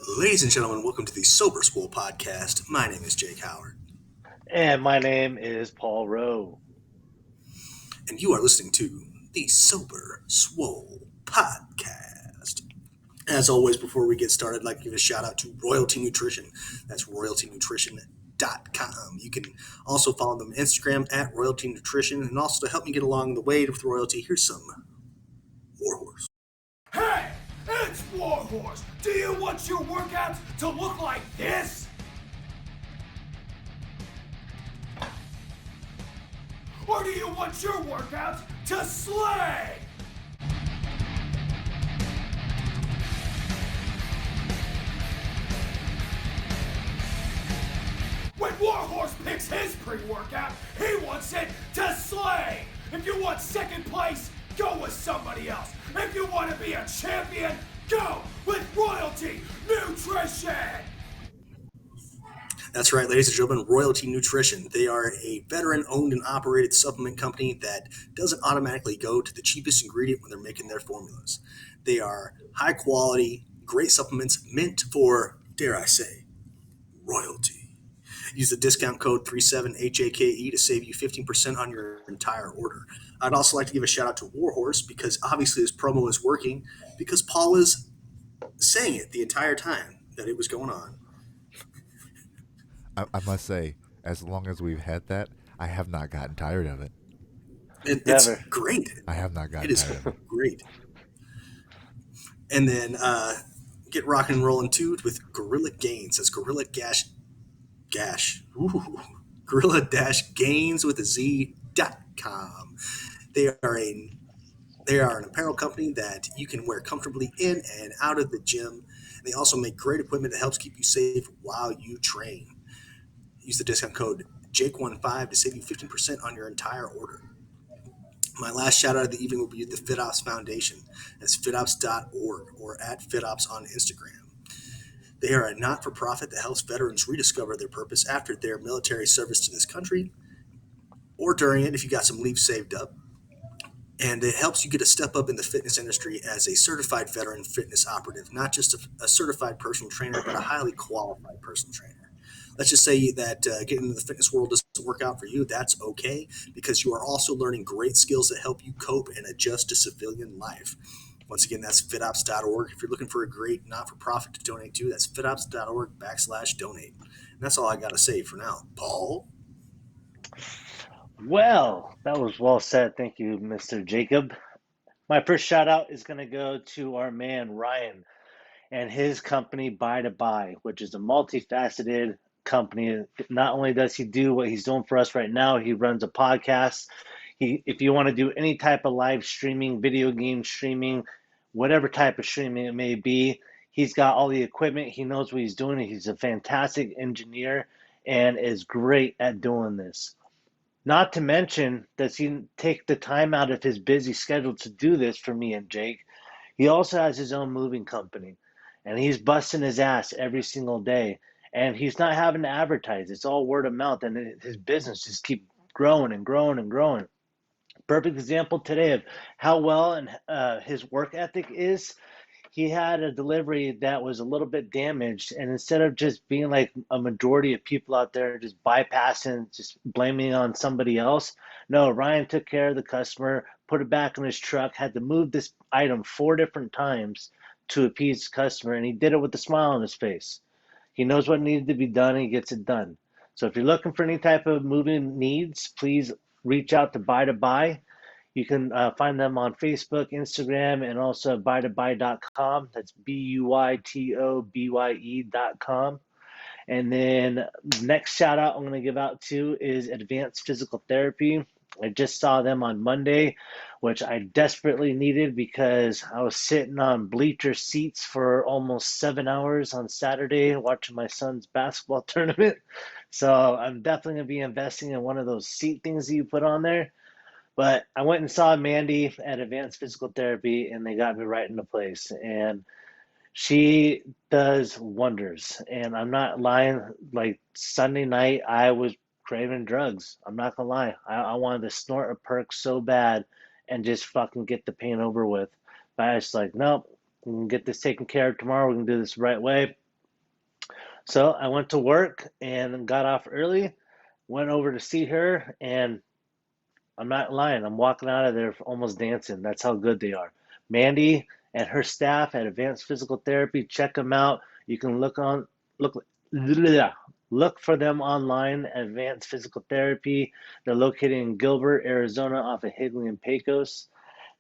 Ladies and gentlemen, welcome to the Sober Swole podcast. My name is Jake Howard, And my name is Paul Rowe. and you are listening to the Sober Swole podcast. As always, before we get started, I'd like to give a shout out to Royalty Nutrition. That's royaltynutrition.com. You can also follow them on Instagram at Royalty Nutrition, and also to help me get along the way with Royalty, here's some Warhorse. Hey, it's Warhorse. Do you want your workouts to look like this? Or do you want your workouts to slay? When Warhorse picks his pre-workout, he wants it to slay. If you want second place, go with somebody else. If you want to be a champion, go with Royalty Nutrition. That's right, ladies and gentlemen, Royalty Nutrition. They are a veteran-owned and operated supplement company that doesn't automatically go to the cheapest ingredient when they're making their formulas. They are high-quality, great supplements meant for, dare I say, royalty. Use the discount code 37HAKE to save you 15% on your entire order. I'd also like to give a shout out to Warhorse because obviously this promo is working because Paul was saying it the entire time that it was going on. I must say, as long as we've had that, I have not gotten tired of it. It's Never. great. I have not It gotten is tired of it. great. And then get rock and rolling too with Gorilla Gains. That's Gorilla-Gains with a Z.com. They are an apparel company that you can wear comfortably in and out of the gym. They also make great equipment that helps keep you safe while you train. Use the discount code JAKE15 to save you 15% on your entire order. My last shout out of the evening will be the FitOps Foundation. That's fitops.org or at FitOps on Instagram. They are a not-for-profit that helps veterans rediscover their purpose after their military service to this country or during it if you got some leave saved up. And it helps you get a step up in the fitness industry as a certified veteran fitness operative, not just a certified personal trainer, but a highly qualified personal trainer. Let's just say that getting into the fitness world doesn't work out for you. That's okay because you are also learning great skills that help you cope and adjust to civilian life. Once again, that's fitops.org. If you're looking for a great not-for-profit to donate to, that's fitops.org/donate. And that's all I got to say for now. Paul? Well, that was well said. Thank you, Mr. Jacob. My first shout out is going to go to our man, Ryan, and his company, Buy to Buy, which is a multifaceted company. Not only does he do what he's doing for us right now, he runs a podcast. If you want to do any type of live streaming, video game streaming, whatever type of streaming it may be, he's got all the equipment. He knows what he's doing. He's a fantastic engineer and is great at doing this. Not to mention, does he take the time out of his busy schedule to do this for me and Jake? He also has his own moving company, and he's busting his ass every single day. And he's not having to advertise. It's all word of mouth, and his business just keeps growing and growing and growing. Perfect example today of how well and his work ethic is. He had a delivery that was a little bit damaged, and instead of just being like a majority of people out there just bypassing, just blaming it on somebody else, no, Ryan took care of the customer, put it back in his truck, had to move this item 4 different times to appease the customer, and he did it with a smile on his face. He knows what needed to be done, and he gets it done. So if you're looking for any type of moving needs, please reach out to Buy to Buy. You can find them on Facebook, Instagram, and also buytobuy.com. That's BUYTOBYE.com. And then next shout out I'm going to give out to is Advanced Physical Therapy. I just saw them on Monday, which I desperately needed because I was sitting on bleacher seats for almost 7 hours on Saturday watching my son's basketball tournament. So I'm definitely going to be investing in one of those seat things that you put on there. But I went and saw Mandy at Advanced Physical Therapy, and they got me right into place. And she does wonders. And I'm not lying. Like Sunday night, I was craving drugs. I'm not gonna lie. I wanted to snort a perk so bad and just fucking get the pain over with. But I was like, nope, we can get this taken care of tomorrow. We can do this the right way. So I went to work and got off early, went over to see her, and I'm not lying. I'm walking out of there almost dancing. That's how good they are. Mandy and her staff at Advanced Physical Therapy. Check them out. You can look look for them online. Advanced Physical Therapy. They're located in Gilbert, Arizona, off of Higley and Pecos.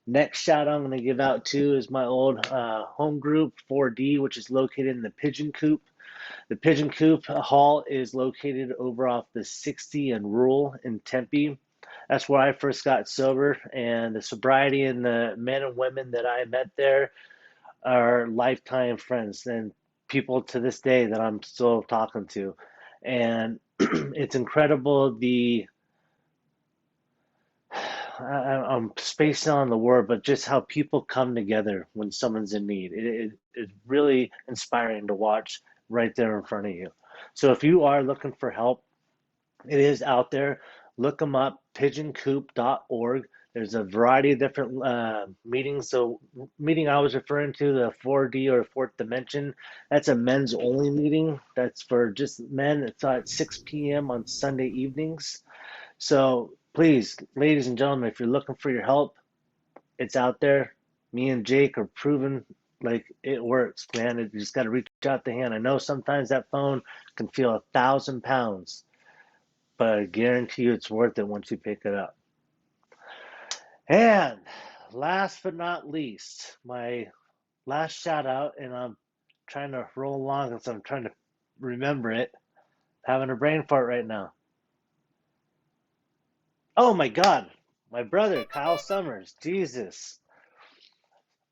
Next shout I'm going to give out to is my old home group 4D, which is located in the Pigeon Coop. The Pigeon Coop Hall is located over off the 60 and Rural in Tempe. That's where I first got sober, and the sobriety and the men and women that I met there are lifetime friends and people to this day that I'm still talking to. And it's incredible I'm spacing on the word, but just how people come together when someone's in need. It's really inspiring to watch right there in front of you. So if you are looking for help, it is out there. Look them up, pigeoncoop.org. There's a variety of different meetings. So, meeting I was referring to, the 4D or Fourth Dimension, that's a men's only meeting. That's for just men. It's at 6 p.m. on Sunday evenings. So, please, ladies and gentlemen, if you're looking for your help, it's out there. Me and Jake are proven like it works, man. You just got to reach out the hand. I know sometimes that phone can feel 1,000 pounds, but I guarantee you it's worth it once you pick it up. And last but not least, my last shout out, and I'm trying to roll along because I'm trying to remember it. Having a brain fart right now. Oh my God, my brother, Kyle Summers. Jesus.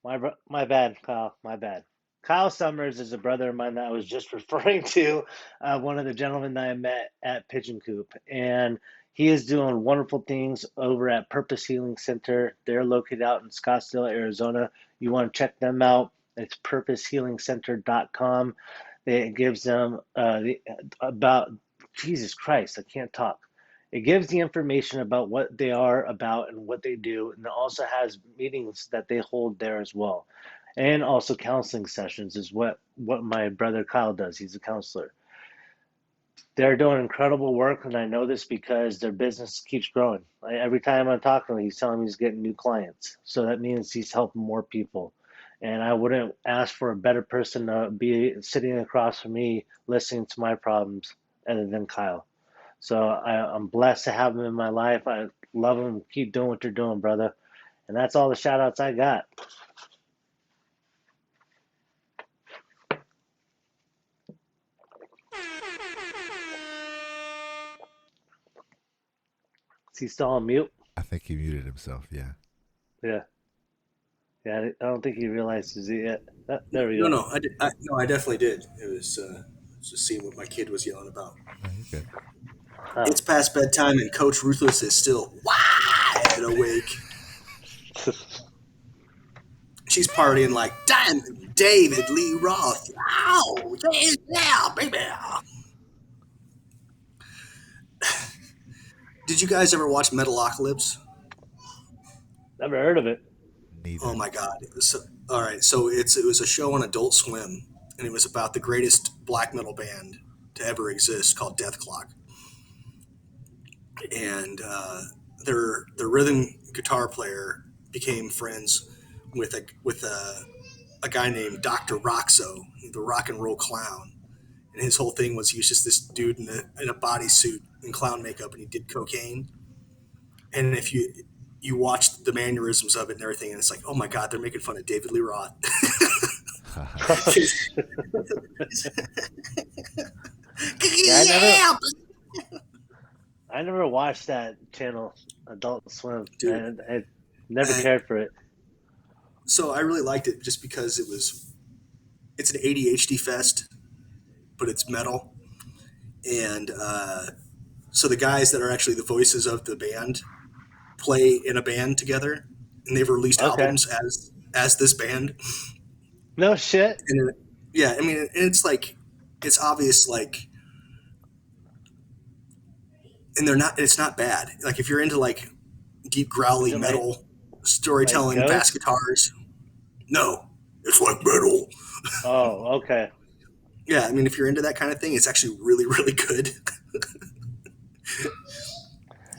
My bad, Kyle. My bad. Kyle Summers is a brother of mine that I was just referring to, one of the gentlemen that I met at Pigeon Coop. And he is doing wonderful things over at Purpose Healing Center. They're located out in Scottsdale, Arizona. You want to check them out. It's purposehealingcenter.com. It gives them about, Jesus Christ, I can't talk. It gives the information about what they are about and what they do, and it also has meetings that they hold there as well. And also counseling sessions is what my brother Kyle does. He's a counselor. They're doing incredible work, and I know this because their business keeps growing. Every time I'm talking to him, he's telling me he's getting new clients. So that means he's helping more people. And I wouldn't ask for a better person to be sitting across from me listening to my problems other than Kyle. So I'm blessed to have him in my life. I love him. Keep doing what you're doing, brother. And that's all the shout outs I got. Is he still on mute? I think he muted himself. Yeah. Yeah. Yeah, I don't think he realizes it yet. There we go. No, I definitely did. It was just seeing what my kid was yelling about. No, you're good. It's past bedtime, and Coach Ruthless is still wide awake. She's partying like Diamond David Lee Roth. Oh, yeah, baby. Did you guys ever watch Metalocalypse? Never heard of it. Neither. Oh my God! All right, so it was a show on Adult Swim, and it was about the greatest black metal band to ever exist called Death Clock, and their rhythm guitar player became friends with a guy named Dr. Roxo, the rock and roll clown, and his whole thing was he was just this dude in a bodysuit and clown makeup, and he did cocaine, and if you watch the mannerisms of it and everything, and it's like, oh my God, they're making fun of David Lee Roth. Yeah, I never watched that channel, Adult Swim. Dude. And I never cared for it. So I really liked it just because it's an ADHD fest, but it's metal. And so the guys that are actually the voices of the band play in a band together, and they've released albums as this band. No shit. And yeah, I mean, it's like, it's obvious, like, and it's not bad. Like, if you're into like deep growly metal storytelling, like bass guitars, no, it's like metal. Oh, okay. Yeah, I mean, if you're into that kind of thing, it's actually really, really good.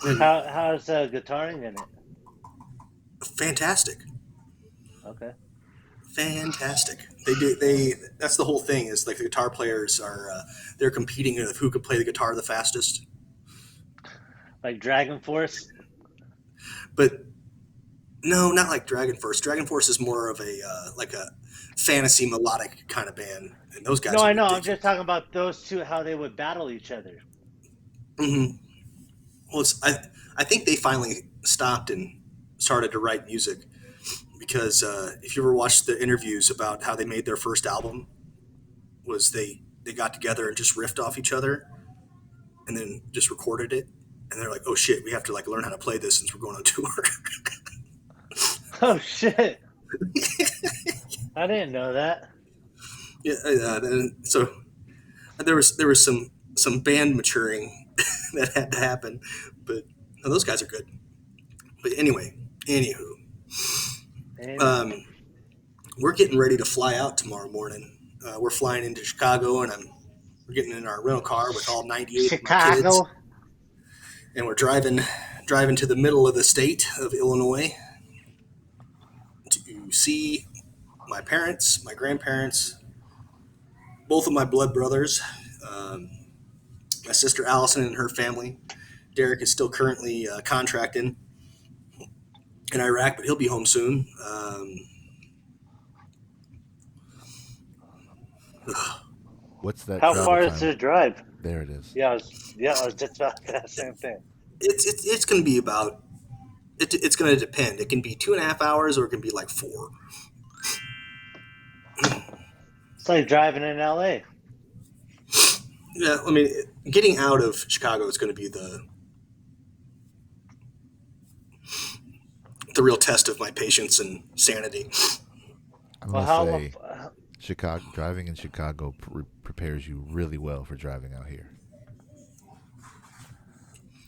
And How's guitaring in it? fantastic. Okay. Fantastic. They that's the whole thing is like the guitar players are they're competing with who can play the guitar the fastest. Like Dragon Force? But no, not like Dragon Force. Dragon Force is more of a like a fantasy melodic kind of band, and those No, guys are I know. I'm ridiculous. just talking about those two, how they would battle each other. Hmm. Well, I think they finally stopped and started to write music because if you ever watched the interviews about how they made their first album, was they got together and just riffed off each other and then just recorded it, and they're like, oh shit, we have to like learn how to play this since we're going on tour. Oh, shit. I didn't know that. Yeah, so there was some band maturing that had to happen, but no, those guys are good. But anyway, anywho, Amen. we're getting ready to fly out tomorrow morning. We're flying into Chicago, and we're getting in our rental car with all 98 of my kids, Chicago. and we're driving to the middle of the state of Illinois to see my parents, my grandparents, both of my blood brothers, um, my sister Allison and her family. Derek is still currently contracting in Iraq, but he'll be home soon. What's that How travel far is time? the drive? There it is. Yeah, I was just about to ask the same thing. It's going to be about. It's going to depend. It can be 2.5 hours, or it can be like 4. It's like driving in LA. Yeah, I mean, getting out of Chicago is going to be the real test of my patience and sanity. I'm Well, gonna say Chicago. Driving in Chicago prepares you really well for driving out here.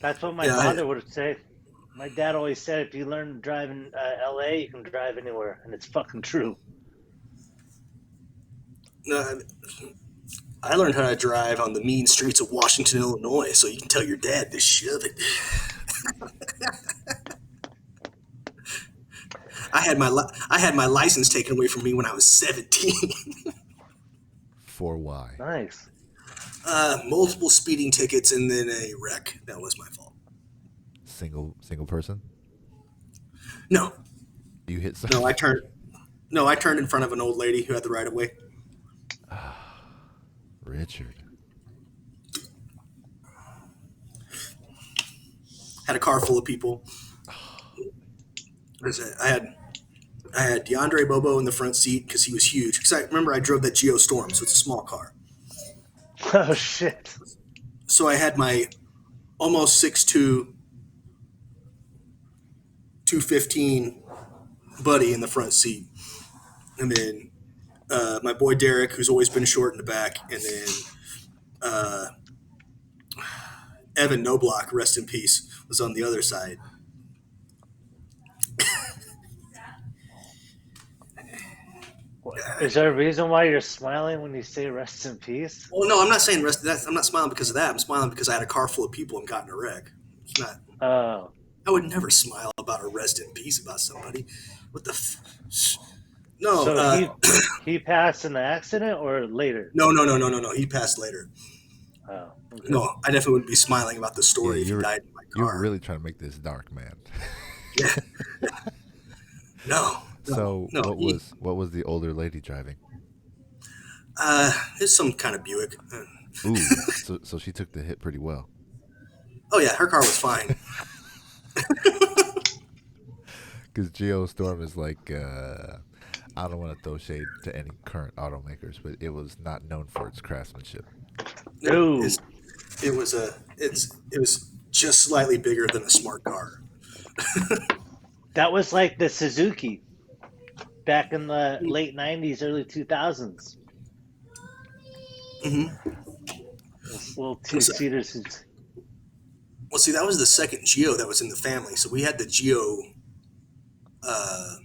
that's what my Yeah, father would say. My dad always said, if you learn to drive in LA, you can drive anywhere, and it's fucking true. I learned how to drive on the mean streets of Washington, Illinois, so you can tell your dad to shove it. I had my license taken away from me when I was 17. For why? Nice. Multiple speeding tickets and then a wreck. That was my fault. Single person? No, You hit some. no, I turned in front of an old lady who had the right of way. Richard. Had a car full of people. I had DeAndre Bobo in the front seat because he was huge. Because I remember I drove that Geo Storm, so it's a small car. Oh, shit. So I had my almost 6'2", 215 buddy in the front seat, and then my boy Derek, who's always been short in the back, and then Evan Knobloch, rest in peace, was on the other side. Is there a reason why you're smiling when you say rest in peace? Well, no, I'm not saying rest. I'm not smiling because of that. I'm smiling because I had a car full of people and got in a wreck. It's not. Oh. I would never smile about a rest in peace about somebody. What the? No. So he passed in the accident or later? No. He passed later. Oh. Okay. No, I definitely wouldn't be smiling about the story if he you're- died in my You're car. really trying to make this dark, man. Yeah. No. So no, what was the older lady driving? It's some kind of Buick. Ooh, so she took the hit pretty well. Oh yeah, her car was fine. Because Geostorm is like, I don't want to throw shade to any current automakers, but it was not known for its craftsmanship. No. It was just slightly bigger than a smart car. That was like the Suzuki back in the late 90s, early 2000s. Mm-hmm. This little two-seaters. Well, see, that was the second Geo that was in the family. So we had the Geo Did it have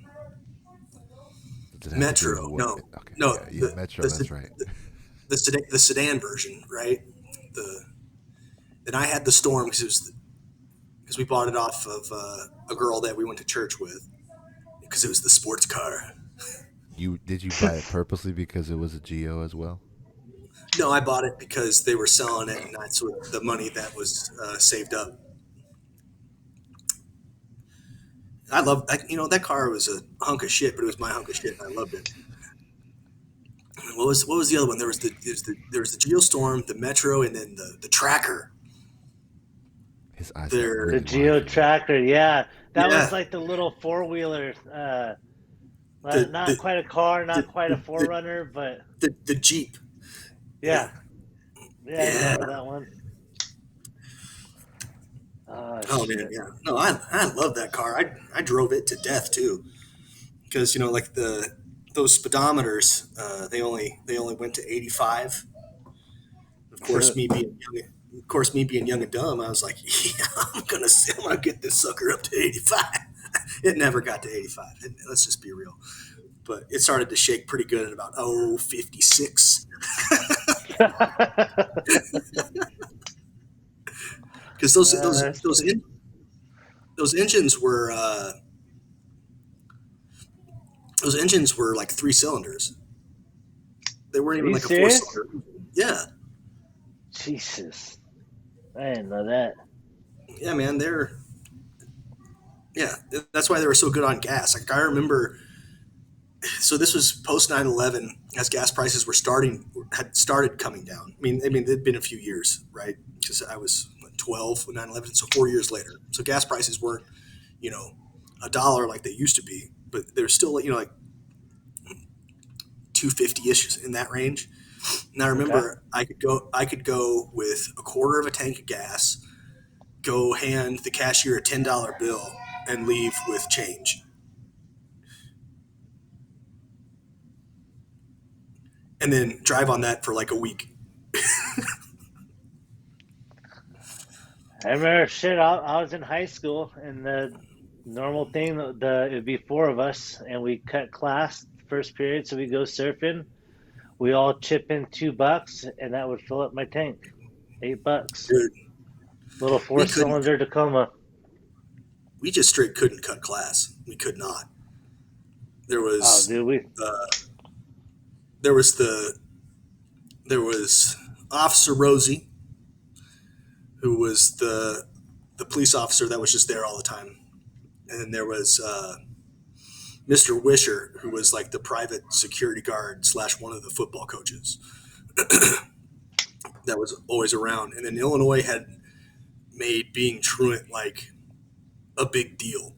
to do Metro. with No, what- okay, no. yeah, Metro. That's right. the sedan version, right? The Then I had the Storm because we bought it off of a girl that we went to church with because it was the sports car. Did you buy it purposely because it was a Geo as well? No, I bought it because they were selling it, and that's what the money that was saved up. I love that car was a hunk of shit, but it was my hunk of shit, and I loved it. What was the other one? There was the Geostorm, the Metro, and then the Tracker. His eyes got They're- really The Geo wide. Tracker, yeah. That Yeah. was like the little four-wheeler. Not the- quite a car, not quite a the- forerunner, but the Jeep. yeah. Yeah, I Yeah. remember that one. Oh shit. man, yeah. No, I love that car. I drove it to death too, because like those speedometers, they only went to 85. Of course, me being young and dumb, I was like, yeah, I'm gonna get this sucker up to 85. It never got to 85. Let's just be real. But it started to shake pretty good at about 56. Because those engines were like 3 cylinders. They weren't even you like serious? a 4-cylinder. Yeah, Jesus. I didn't know that. yeah, man. That's why they were so good on gas. Like I remember. So this was post 9/11, as gas prices had started coming down. I mean, it'd been a few years, right? Because I was 12 when 9/11, so 4 years later. So gas prices weren't, $1 like they used to be, but they're still, like 250-ish in that range. And I remember I could go with a quarter of a tank of gas, go hand the cashier a $10 bill, and leave with change. And then drive on that for like a week. I remember I was in high school, and the normal thing, it'd be 4 of us, and we cut class first period, so we go surfing. We all chip in $2, and that would fill up my tank. $8. Dude, Little 4-cylinder Tacoma. we just straight couldn't cut class. We could not. There Oh, was dude, we there was Officer Rosie, who was the police officer that was just there all the time, and then there was Mr. Wisher, who was like the private security guard / one of the football coaches that was always around. And then Illinois had made being truant like a big deal.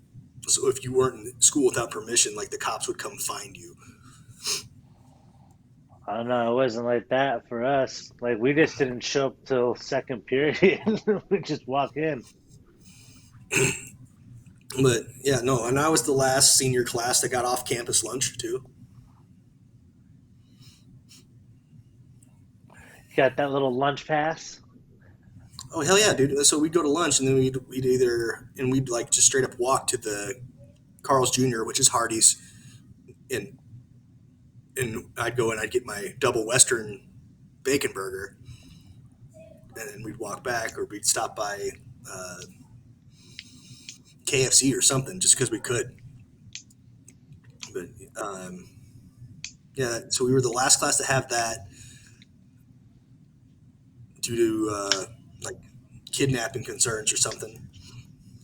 So if you weren't in school without permission, like the cops would come find you. I don't know. It wasn't like that for us. Like, we just didn't show up till second period. We just walk in. But yeah, no, and I was the last senior class that got off campus lunch too. You got that little lunch pass. Oh hell yeah, dude! So we'd go to lunch, and then we'd like just straight up walk to the Carl's Jr., which is Hardee's, and I'd go and I'd get my double Western bacon burger, and then we'd walk back, or we'd stop by KFC or something just because we could. But yeah, so we were the last class to have that due to like kidnapping concerns or something.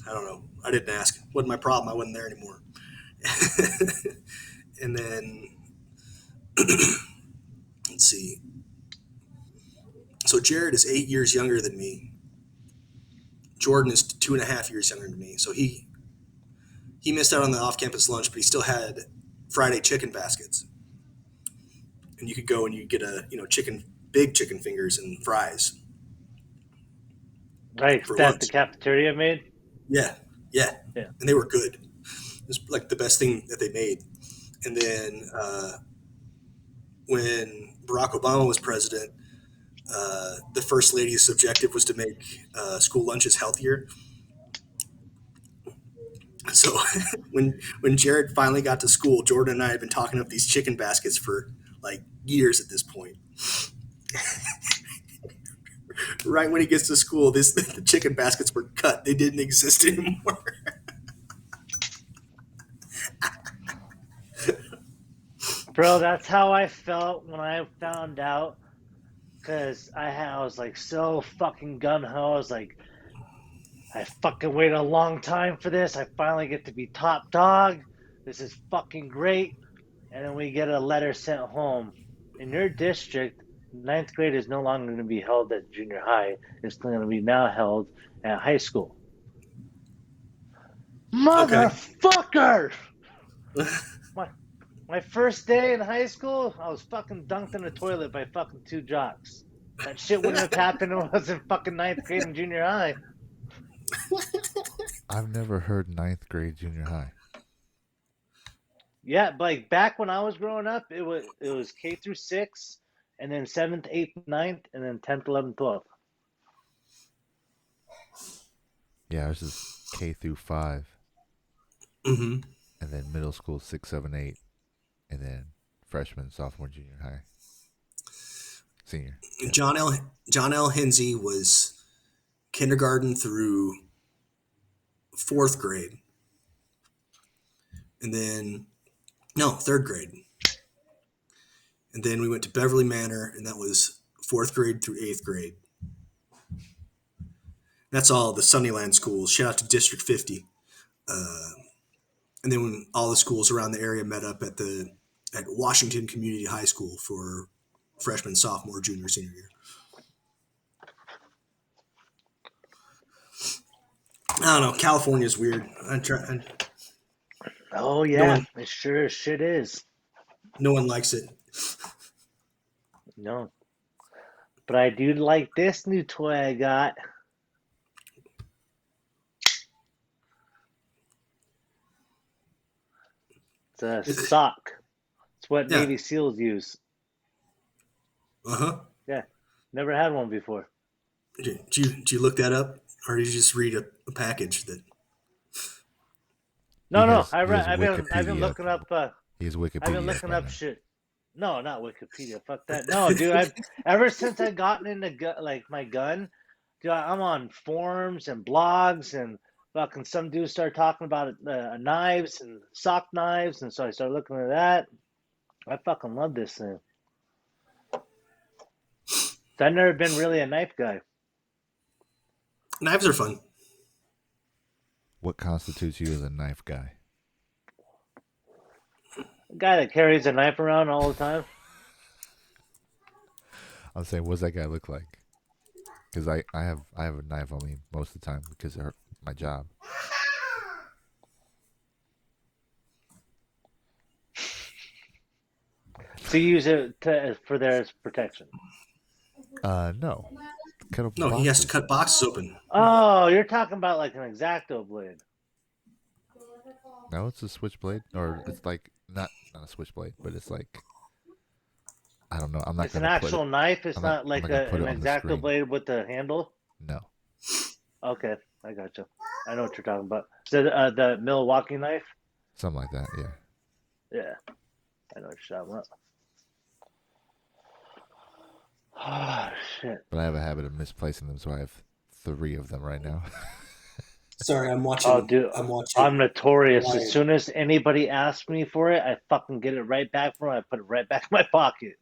I don't know. I didn't ask. Wasn't my problem. I wasn't there anymore. And then let's see. So Jared is 8 years younger than me. Jordan is 2.5 years younger than me. So he missed out on the off-campus lunch, but he still had Friday chicken baskets. And you could go and you get big chicken fingers and fries. Like For that lunch. the cafeteria made? Yeah. Yeah. And they were good. It was like the best thing that they made. And then when Barack Obama was president, the first lady's objective was to make school lunches healthier. So when Jared finally got to school, Jordan and I had been talking up these chicken baskets for like years at this point. Right when he gets to school, the chicken baskets were cut. They didn't exist anymore. Bro, that's how I felt when I found out. Because I was like so fucking gun ho. I was like, I fucking waited a long time for this. I finally get to be top dog. This is fucking great. And then we get a letter sent home. In your district, ninth grade is no longer going to be held at junior high. It's going to be now held at high school. Okay. Motherfucker! My first day in high school, I was fucking dunked in the toilet by fucking two jocks. That shit wouldn't have happened when I was in fucking ninth grade and junior high. I've never heard ninth grade junior high. Yeah, like back when I was growing up, it was K through 6, and then 7th, 8th, 9th, and then 10th, 11th, 12th. Yeah, ours is K through 5. Mm-hmm. And then middle school 6, 7, 8. And then freshman, sophomore, junior high. Senior. Yeah. John L. Hinsey was kindergarten through 4th grade. And then, no, 3rd grade. And then we went to Beverly Manor, and that was 4th grade through 8th grade. That's all the Sunnyland schools. Shout out to District 50. And then when all the schools around the area met up at Washington Community High School for freshman, sophomore, junior, senior year. I don't know. California's weird. Oh yeah, it sure as shit is. No one likes it. No. But I do like this new toy I got. It's a sock. It's what Navy SEALs use. Uh-huh. Yeah. Never had one before. Did you look that up? Or did you just read a package that... No. I've been looking up. He's Wikipedia. I've been looking up shit. No, not Wikipedia. Fuck that. No, dude. Ever since I gotten into my gun, dude, I'm on forums and blogs, and fucking some dudes start talking about knives and sock knives, and so I started looking at that. I fucking love this thing. I've never been really a knife guy. Knives are fun. What constitutes you as a knife guy? A guy that carries a knife around all the time. I'm saying, what's that guy look like? Because I have a knife on me most of the time because of my job. So you use it for their protection? No. No, he has to cut boxes open. Oh, you're talking about like an X-Acto blade. No, it's a switchblade, or it's like not a switchblade, but it's like, I don't know. I'm not. It's an actual knife. It's not like an X-Acto blade with the handle. No. Okay, I gotcha. I know what you're talking about. So the Milwaukee knife. Something like that, yeah. Yeah, I know what you're talking about. Oh shit! But I have a habit of misplacing them, so I have 3 of them right now. Sorry, I'm watching. Oh, dude, I'm notorious. Wyatt. As soon as anybody asks me for it, I fucking get it right back from them. I put it right back in my pocket.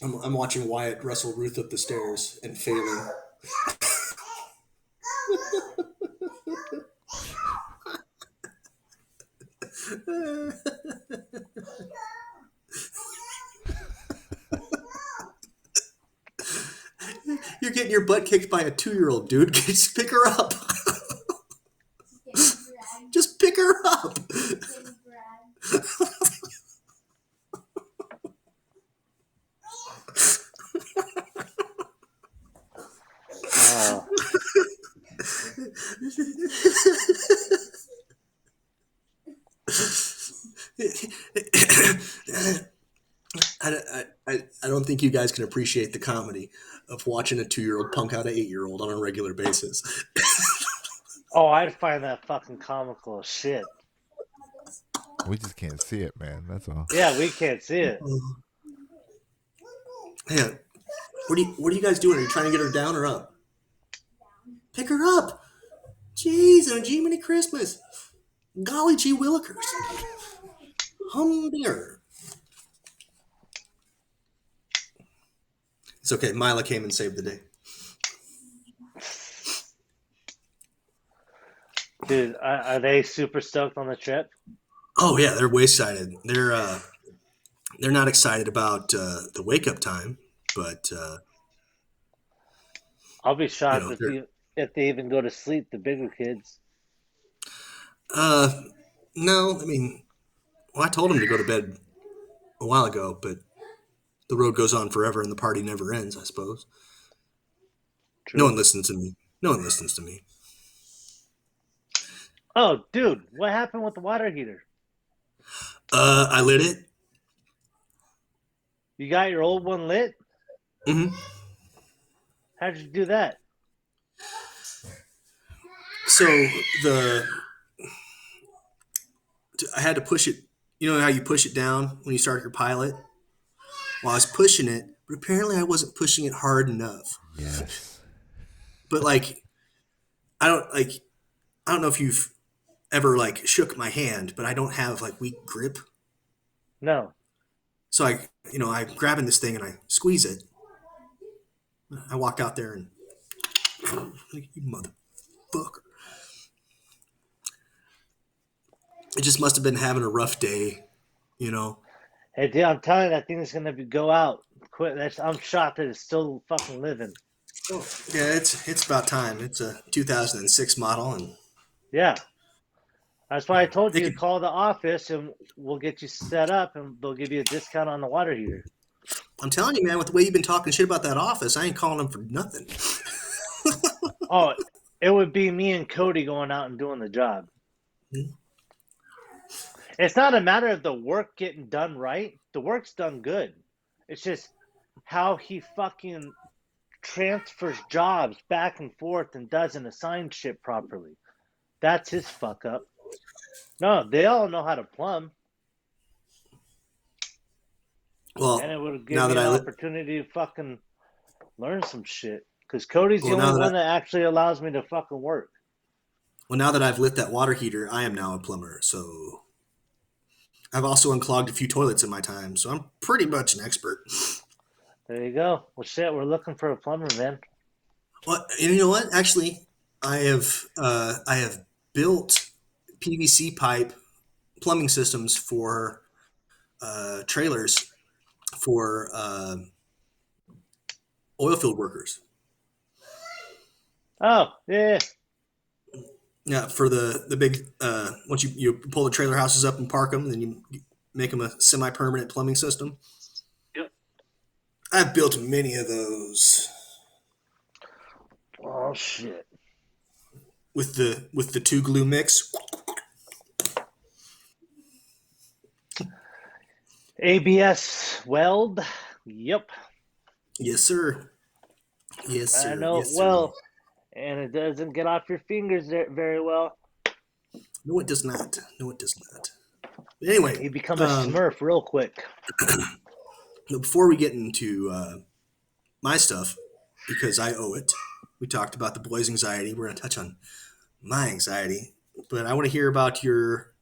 I'm watching Wyatt wrestle Ruth up the stairs and failing. You're getting your butt kicked by a 2-year-old, dude. Just pick her up. Just pick her up. Oh. I don't think you guys can appreciate the comedy of watching a 2-year-old punk out an 8-year-old on a regular basis. Oh, I'd find that fucking comical as shit. We just can't see it, man. That's all. Yeah, we can't see it. Yeah. What are you guys doing? Are you trying to get her down or up? Pick her up. Jeez, and a Jiminy Christmas. Golly gee willikers. Humdinger. It's okay. Mila came and saved the day. Dude, are they super stoked on the trip? Oh yeah, they're way excited. They're not excited about the wake up time, but I'll be you shocked know, if they even go to sleep, the bigger kids. uh, no, I mean, well, I told them to go to bed a while ago, but the road goes on forever and the party never ends. I suppose no True. one listens to me. No one listens to me. Oh, dude, what happened with the water heater? I lit it. You got your old one lit? hmm How'd you do that? So the I had to push it. You know how you push it down when you start your pilot? Well, I was pushing it, but apparently I wasn't pushing it hard enough. Yes. But I don't like I don't know if you've ever shook my hand, but I don't have weak grip. No. So I'm grabbing this thing and I squeeze it. I walk out there and you motherfucker. It just must have been having a rough day, you know. Hey, dude, I'm telling you, that thing is gonna go out. Quit. I'm shocked that it's still fucking living. Oh, yeah, it's about time. It's a 2006 model, and Yeah. That's why I told they you to could, call the office and we'll get you set up and they'll give you a discount on the water heater. I'm telling you, man, with the way you've been talking shit about that office, I ain't calling them for nothing. Oh, it would be me and Cody going out and doing the job. Hmm. It's not a matter of the work getting done right. The work's done good. It's just how he fucking transfers jobs back and forth and doesn't assign shit properly. That's his fuck up. No, they all know how to plumb, Well, and it would give now me that an I lit, opportunity to fucking learn some shit. Because Cody's the well now only that I one that actually allows me to fucking work. well now that I've lit that water heater, I am now a plumber. So I've also unclogged a few toilets in my time, so I'm pretty much an expert. There you go. Well, shit, we're looking for a plumber, man. Well, and you know what? Actually, I have built PVC pipe plumbing systems for trailers for oil field workers. Oh, yeah. Yeah, for the big once you pull the trailer houses up and park them, then you make them a semi-permanent plumbing system. Yep. I've built many of those Oh, shit. with the two glue mix. ABS weld. Yep. Yes, sir. Yes, I sir. know it Yes, sir. well. And it doesn't get off your fingers very well. No, it does not. No, it does not. But anyway, You become a smurf real quick. before we get into my stuff, because I owe it, we talked about the boys' anxiety. We're going to touch on my anxiety, but I want to hear about your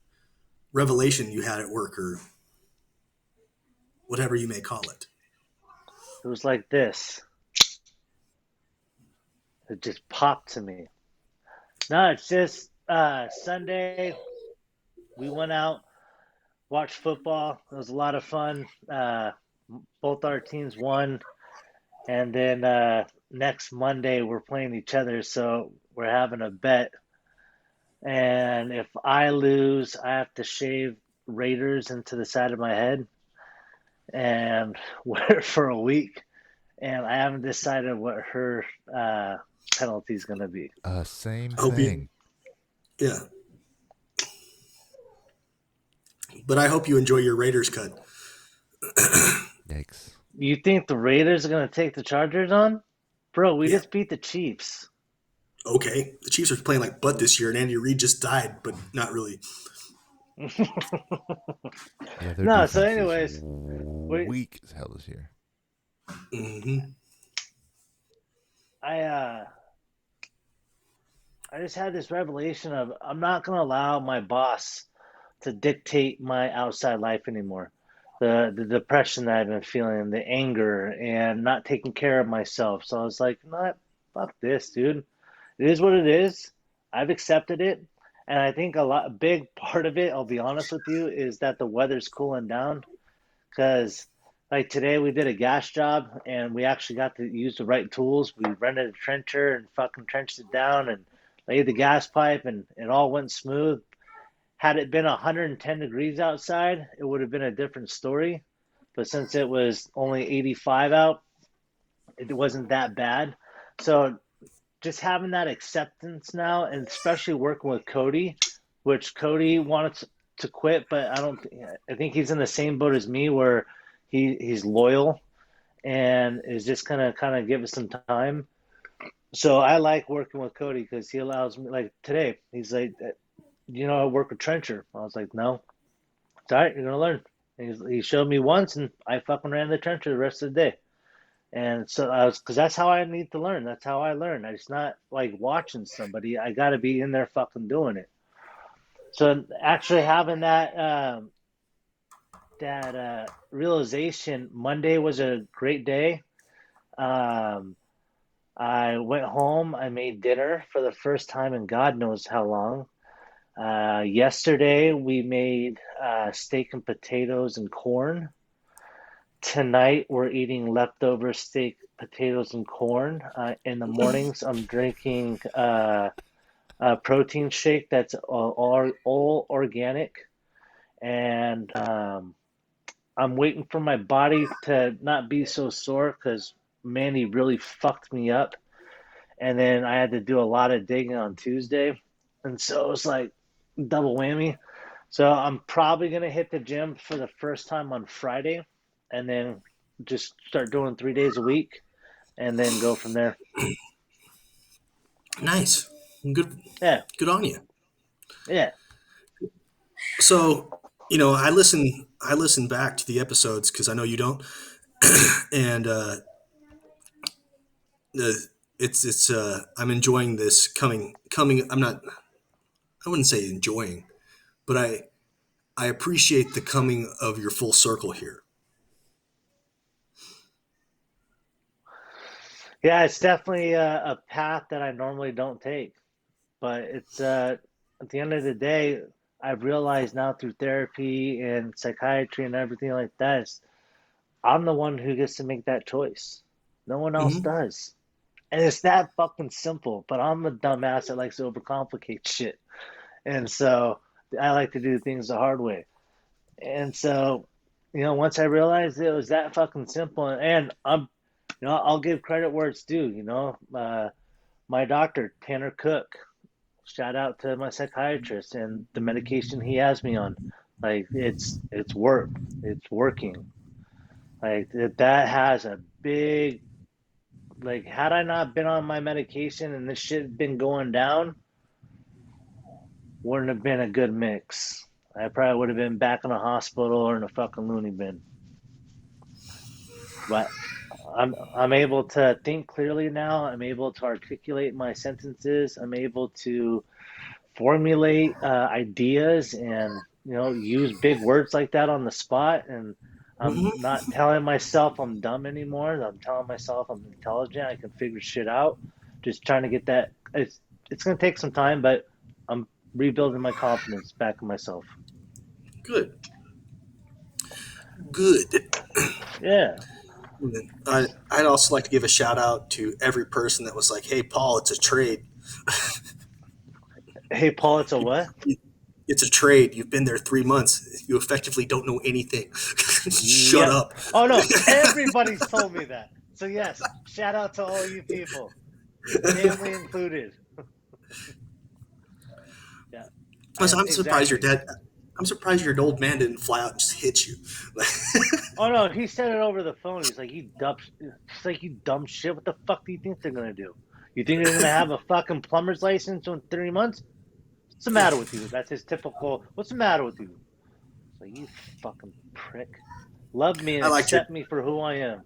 revelation you had at work or whatever you may call it. It was like this. It just popped to me. No, it's just Sunday. We went out, watched football. It was a lot of fun. Both our teams won. And then next Monday, we're playing each other. So we're having a bet. And if I lose, I have to shave Raiders into the side of my head and wear it for a week. And I haven't decided what her penalty is going to be. Same Hope thing. Yeah. But I hope you enjoy your Raiders cut. Yikes. You think the Raiders are going to take the Chargers on? Bro, we Yeah. just beat the Chiefs. Okay. The Chiefs are playing like butt this year, and Andy Reid just died, but not really. Yeah, their No, defense so is anyways, weak as hell this year. Mm-hmm. I just had this revelation of I'm not gonna allow my boss to dictate my outside life anymore. The depression that I've been feeling, the anger, and not taking care of myself. So I was like, "Not fuck this, dude. It is what it is. I've accepted it." And I think a big part of it, I'll be honest with you, is that the weather's cooling down. Because like today we did a gas job and we actually got to use the right tools. We rented a trencher and fucking trenched it down and laid the gas pipe and it all went smooth. Had it been 110 degrees outside, it would have been a different story. But since it was only 85 out, it wasn't that bad. So just having that acceptance now, and especially working with Cody, which Cody wanted to quit, but I don't. I think he's in the same boat as me, where he's loyal and is just gonna kind of give us some time. So I like working with Cody because he allows me. Like today, he's like, I work with Trencher. I was like, no, it's all right. You're gonna learn. He showed me once, and I fucking ran the trencher the rest of the day. And so because that's how I need to learn. That's how I learn. It's not like watching somebody. I got to be in there fucking doing it. So actually having that realization, Monday was a great day. Um, I went home. I made dinner for the first time in God knows how long. Yesterday we made steak and potatoes and corn. Tonight we're eating leftover steak, potatoes, and corn. In the mornings, I'm drinking a protein shake that's all organic, and I'm waiting for my body to not be so sore because Manny really fucked me up, and then I had to do a lot of digging on Tuesday, and so it was like double whammy. So I'm probably gonna hit the gym for the first time on Friday, and then just start doing 3 days a week, and then go from there. Nice. Good. Yeah, Good on you. yeah, So, I listen back to the episodes because I know you don't, and the it's I'm enjoying this coming. I'm not. I wouldn't say enjoying, but I appreciate the coming of your full circle here. yeah. It's definitely a path that I normally don't take, but it's at the end of the day, I've realized now through therapy and psychiatry and everything like that, I'm the one who gets to make that choice. No one else Hmm. does. And it's that fucking simple, but I'm a dumbass that likes to overcomplicate shit. And so I like to do things the hard way. And so, once I realized it was that fucking simple, and I'll give credit where it's due. My doctor, Tanner Cook, shout out to my psychiatrist and the medication he has me on. Like it's working. Like that has a big like had I not been on my medication and this shit been going down, wouldn't have been a good mix. I probably would have been back in a hospital or in a fucking loony bin. But I'm able to think clearly now. I'm able to articulate my sentences. I'm able to formulate ideas and use big words like that on the spot. And I'm Hmm. not telling myself I'm dumb anymore. I'm telling myself I'm intelligent. I can figure shit out. Just trying to get that. It's gonna take some time, but I'm rebuilding my confidence back in myself. Good. Good. Yeah. I'd also like to give a shout out to every person that was like, "Hey, Paul, it's a trade. Hey, Paul, it's a what? It's a trade. You've been there 3 months. You effectively don't know anything. Shut Yeah. up." Oh no, everybody's told me that. So yes, shout out to all you people, family included. Yeah, I'm surprised your exactly. dad. I'm surprised your old man didn't fly out and just hit you. Oh no, he said it over the phone. He's like, you dumb shit. What the fuck do you think they're gonna do? You think they're gonna have a fucking plumber's license in 3 months? What's the matter with you? That's his typical. What's the matter with you? It's like you fucking prick. Love me and I liked your accept me for who I am.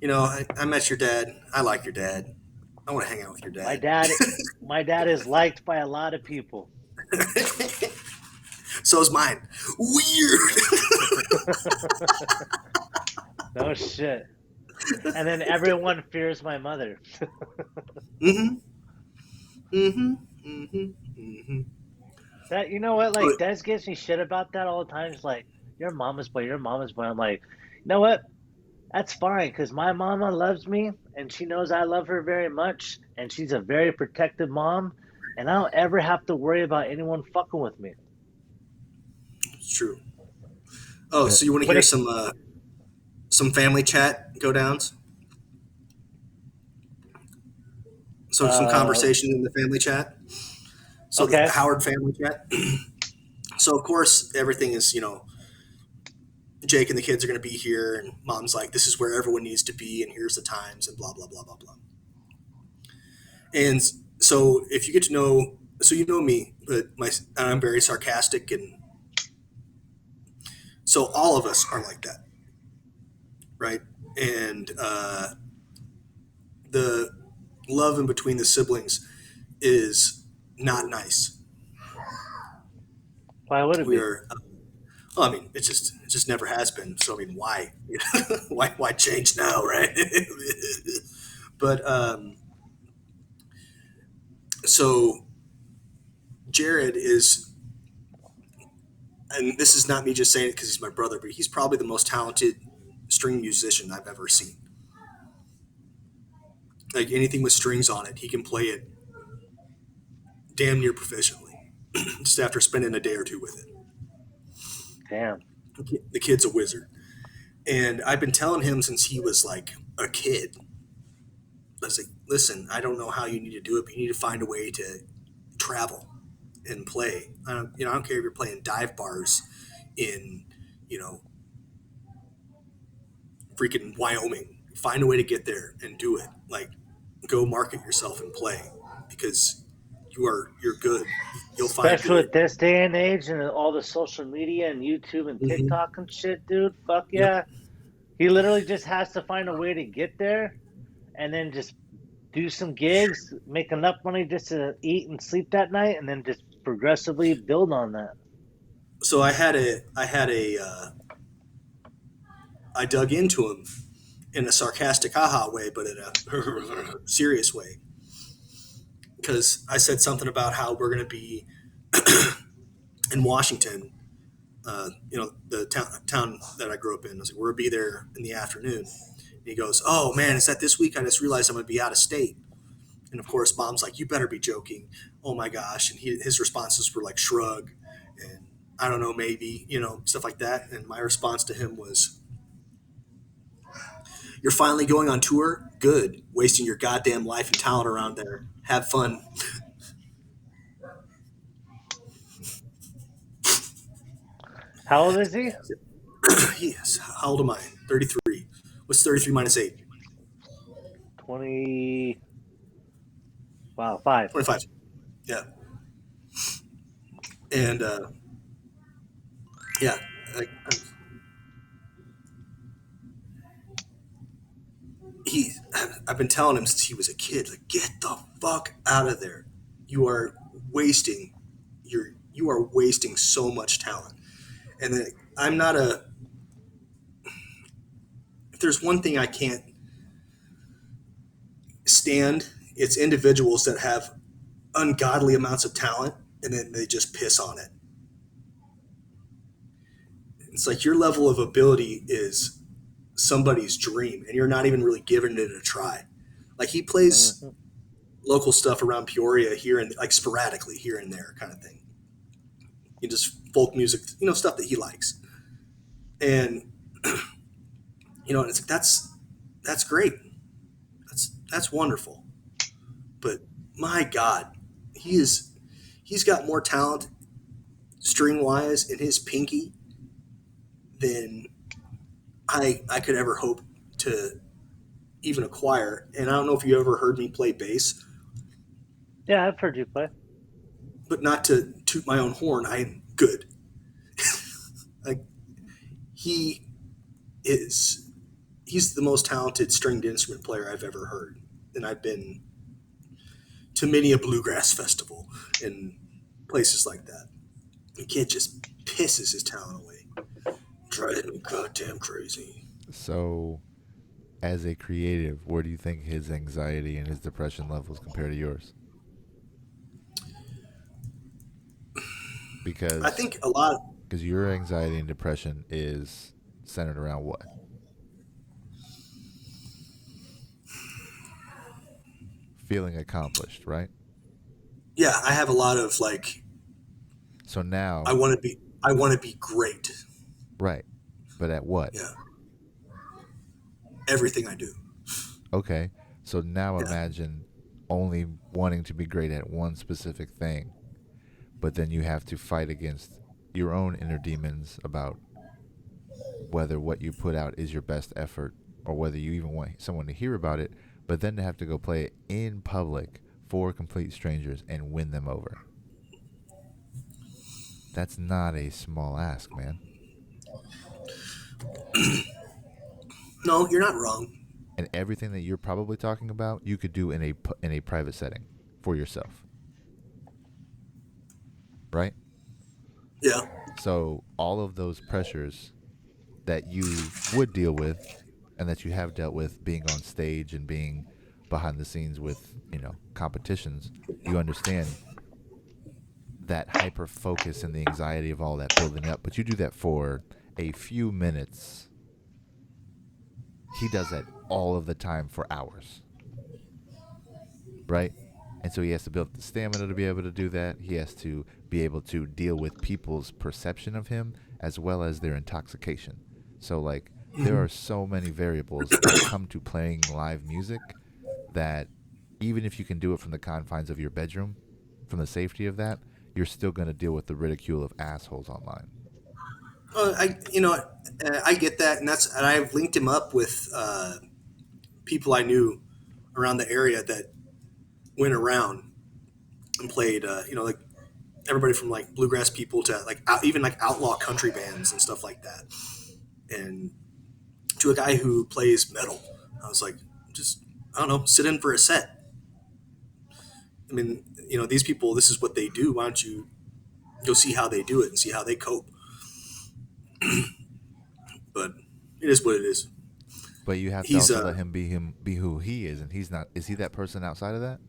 I met your dad. I like your dad. I want to hang out with your My dad. dad is liked by a lot of people. So is mine. Weird. No shit. And then everyone fears my mother. Mm-hmm. Mm-hmm. Mm-hmm. Mm-hmm. That you know what? But Like Des gives me shit about that all the time. He's like, "You're mama's boy. You're mama's boy." I'm like, you know what? That's fine because my mama loves me and she knows I love her very much, and she's a very protective mom, and I don't ever have to worry about anyone fucking with me. it's true. Oh, so you want to When hear it some family chat go downs? So some uh conversation in the family chat. So the okay, Howard family chat. So of course everything is, Jake and the kids are going to be here, and mom's like, "This is where everyone needs to be, and here's the times, and blah blah blah blah blah." And so if you get to know, so you know me, but I'm very sarcastic, and so all of us are like that, right? And the love in between the siblings is not nice. why would it We be? are. Well, I mean, it just never has been. So I mean, why, why change now, right? But so Jared is, and this is not me just saying it because he's my brother, but he's probably the most talented string musician I've ever seen. Like anything with strings on it, he can play it damn near proficiently. Just after spending a day or two with it, Damn. the kid's a wizard. And I've been telling him since he was like a kid. I was like, listen, I don't know how you need to do it, but you need to find a way to travel and play. I don't care if you're playing dive bars in, you know, freaking Wyoming. Find a way to get there and do it. Like, go market yourself and play because you're good. You'll find Especially good. with this day and age and all the social media and YouTube and Mm-hmm. TikTok and shit, dude. Fuck Yep. yeah. He literally just has to find a way to get there and then just do some gigs, make enough money just to eat and sleep that night, and then just progressively build on that. So I dug into him in a sarcastic haha way, but in a serious way. Because I said something about how we're going to be in Washington, the town that I grew up in. I was like, we're going to be there in the afternoon. And he goes, "Oh man, is that this week? I just realized I'm going to be out of state." And of course, mom's like, "You better be joking." Oh my gosh. And his responses were like, shrug and I don't know, maybe, stuff like that. And my response to him was, "You're finally going on tour? Good. Wasting your goddamn life and talent around there. Have fun." How old is he? Yes. How old am I? 33. What's 33 minus 8? 20. Wow, 5. 25. Yeah. And yeah, like, he, I've been telling him since he was a kid, like, get the fuck out of there. You are wasting you are wasting so much talent. And then I'm not a, if there's one thing I can't stand, it's individuals that have ungodly amounts of talent and then they just piss on it. It's like your level of ability is somebody's dream and you're not even really giving it a try. Like he plays Mm-hmm. local stuff around Peoria here and like sporadically here and there kind of thing. You just folk music, stuff that he likes. And it's like that's great. That's wonderful. But my God, he's got more talent string wise in his pinky than I could ever hope to even acquire. And I don't know if you ever heard me play bass, Yeah, I've heard you play. but not to toot my own horn, I'm good. Like he he's the most talented stringed instrument player I've ever heard, and I've been to many a bluegrass festival and places like that. The kid just pisses his talent away. Driving me goddamn crazy. So, as a creative, where do you think his anxiety and his depression levels compare to yours? Because I think a lot. because your anxiety and depression is centered around what? Feeling accomplished, right? Yeah, I have a lot of like. So now, I want to be. I want to be great. right, but at what? Yeah. Everything I do. Okay, so now Yeah. imagine only wanting to be great at one specific thing, but then you have to fight against your own inner demons about whether what you put out is your best effort or whether you even want someone to hear about it, but then to have to go play it in public for complete strangers and win them over. That's not a small ask, man. No, you're not wrong. And everything that you're probably talking about, you could do in a private setting for yourself. Right? Yeah. So all of those pressures that you would deal with and that you have dealt with being on stage and being behind the scenes with, competitions, you understand that hyper focus and the anxiety of all that building up, but you do that for a few minutes. He does that all of the time for hours. Right? And so he has to build the stamina to be able to do that. He has to be able to deal with people's perception of him as well as their intoxication. So, like, there are so many variables that come to playing live music that even if you can do it from the confines of your bedroom, from the safety of that, you're still going to deal with the ridicule of assholes online. I get that, and I've linked him up with people I knew around the area that went around and played. Like everybody from like bluegrass people to like even like outlaw country bands and stuff like that, and to a guy who plays metal. I was like, just I don't know, sit in for a set. I mean, these people, this is what they do. Why don't you go see how they do it and see how they cope? But it is what it is. But you have to also let him be who he is, and he's not. Is he that person outside of that?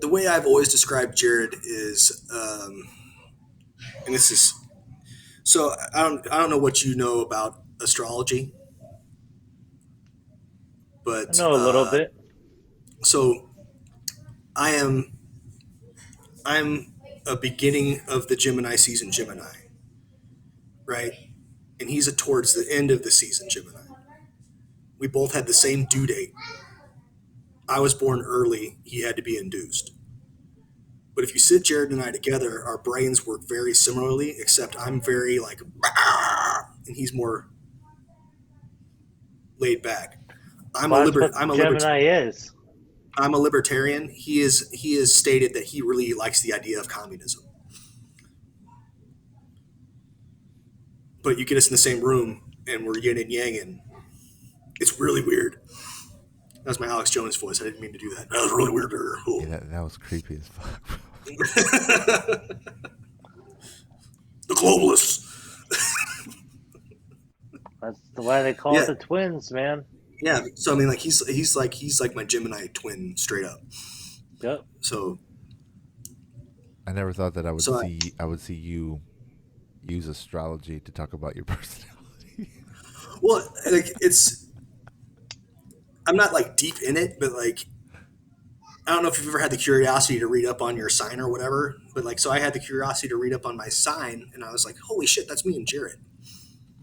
The way I've always described Jared is, and this is, so I don't know what you know about astrology, but I know a little bit. So I'm a beginning of the Gemini season Gemini, right? And he's towards the end of the season Gemini. We both had the same due date. I was born early. He had to be induced. But if you sit Jared and I together, our brains work very similarly, except I'm very like, and he's more laid back. I'm a Gemini is. I'm a libertarian. He is stated that he really likes the idea of communism. But you get us in the same room and we're yin and yang, and it's really weird. That was my Alex Jones voice. I didn't mean to do that. That was really weird. Yeah, that was creepy as fuck. The globalists. That's the way they call it the twins, man. Yeah. So I mean, like he's like my Gemini twin, straight up. Yep. So I never thought that I would see you use astrology to talk about your personality. Well, like I'm not like deep in it, but like I don't know if you've ever had the curiosity to read up on your sign or whatever, but like so I had the curiosity to read up on my sign, and I was like, holy shit, that's me and Jared.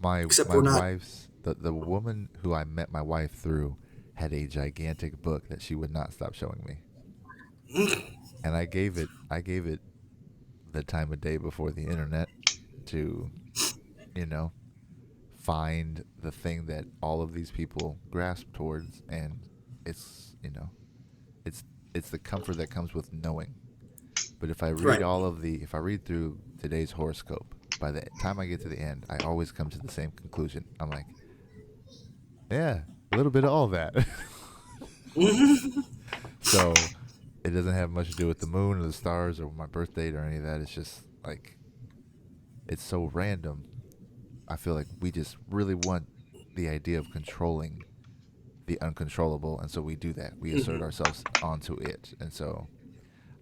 My wife's the woman who I met my wife through had a gigantic book that she would not stop showing me. And I gave it the time of day before the internet to, find the thing that all of these people grasp towards, and it's the comfort that comes with knowing. But if I read if I read through today's horoscope, by the time I get to the end, I always come to the same conclusion. I'm like, Yeah, a little bit of all that. So it doesn't have much to do with the moon or the stars or my birth date or any of that. It's just like it's so random. I feel like we just really want the idea of controlling the uncontrollable, and so we do that. We assert ourselves onto it, and so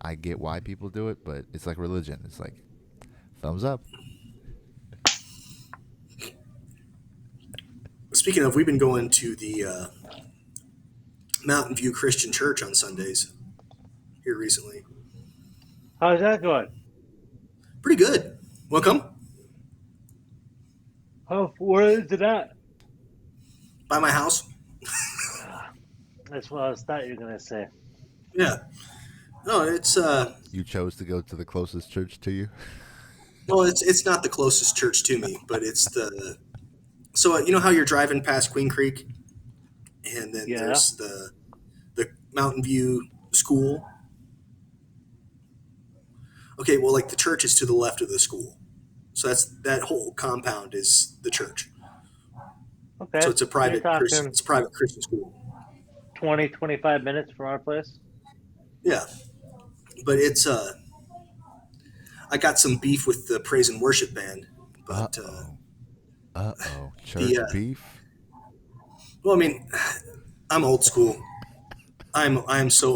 I get why people do it, but it's like religion. It's like thumbs up. Speaking of, we've been going to the Mountain View Christian Church on Sundays here recently. How's that going? Pretty good. Welcome Oh, where is it at? by my house. That's what I thought you were gonna say. Yeah. No, it's You chose to go to the closest church to you. well, it's not the closest church to me, but it's the. So you know how you're driving past Queen Creek, and then Yeah. there's the Mountain View School. Okay, well, like the church is to the left of the school, so that whole compound is the church. Okay. So it's a You're private Christian, talking it's a private Christian school. 20, 25 minutes from our place. Yeah, but it's I got some beef with the praise and worship band, Uh but oh. Uh oh. Church the beef. well, I mean, I'm old school. I'm so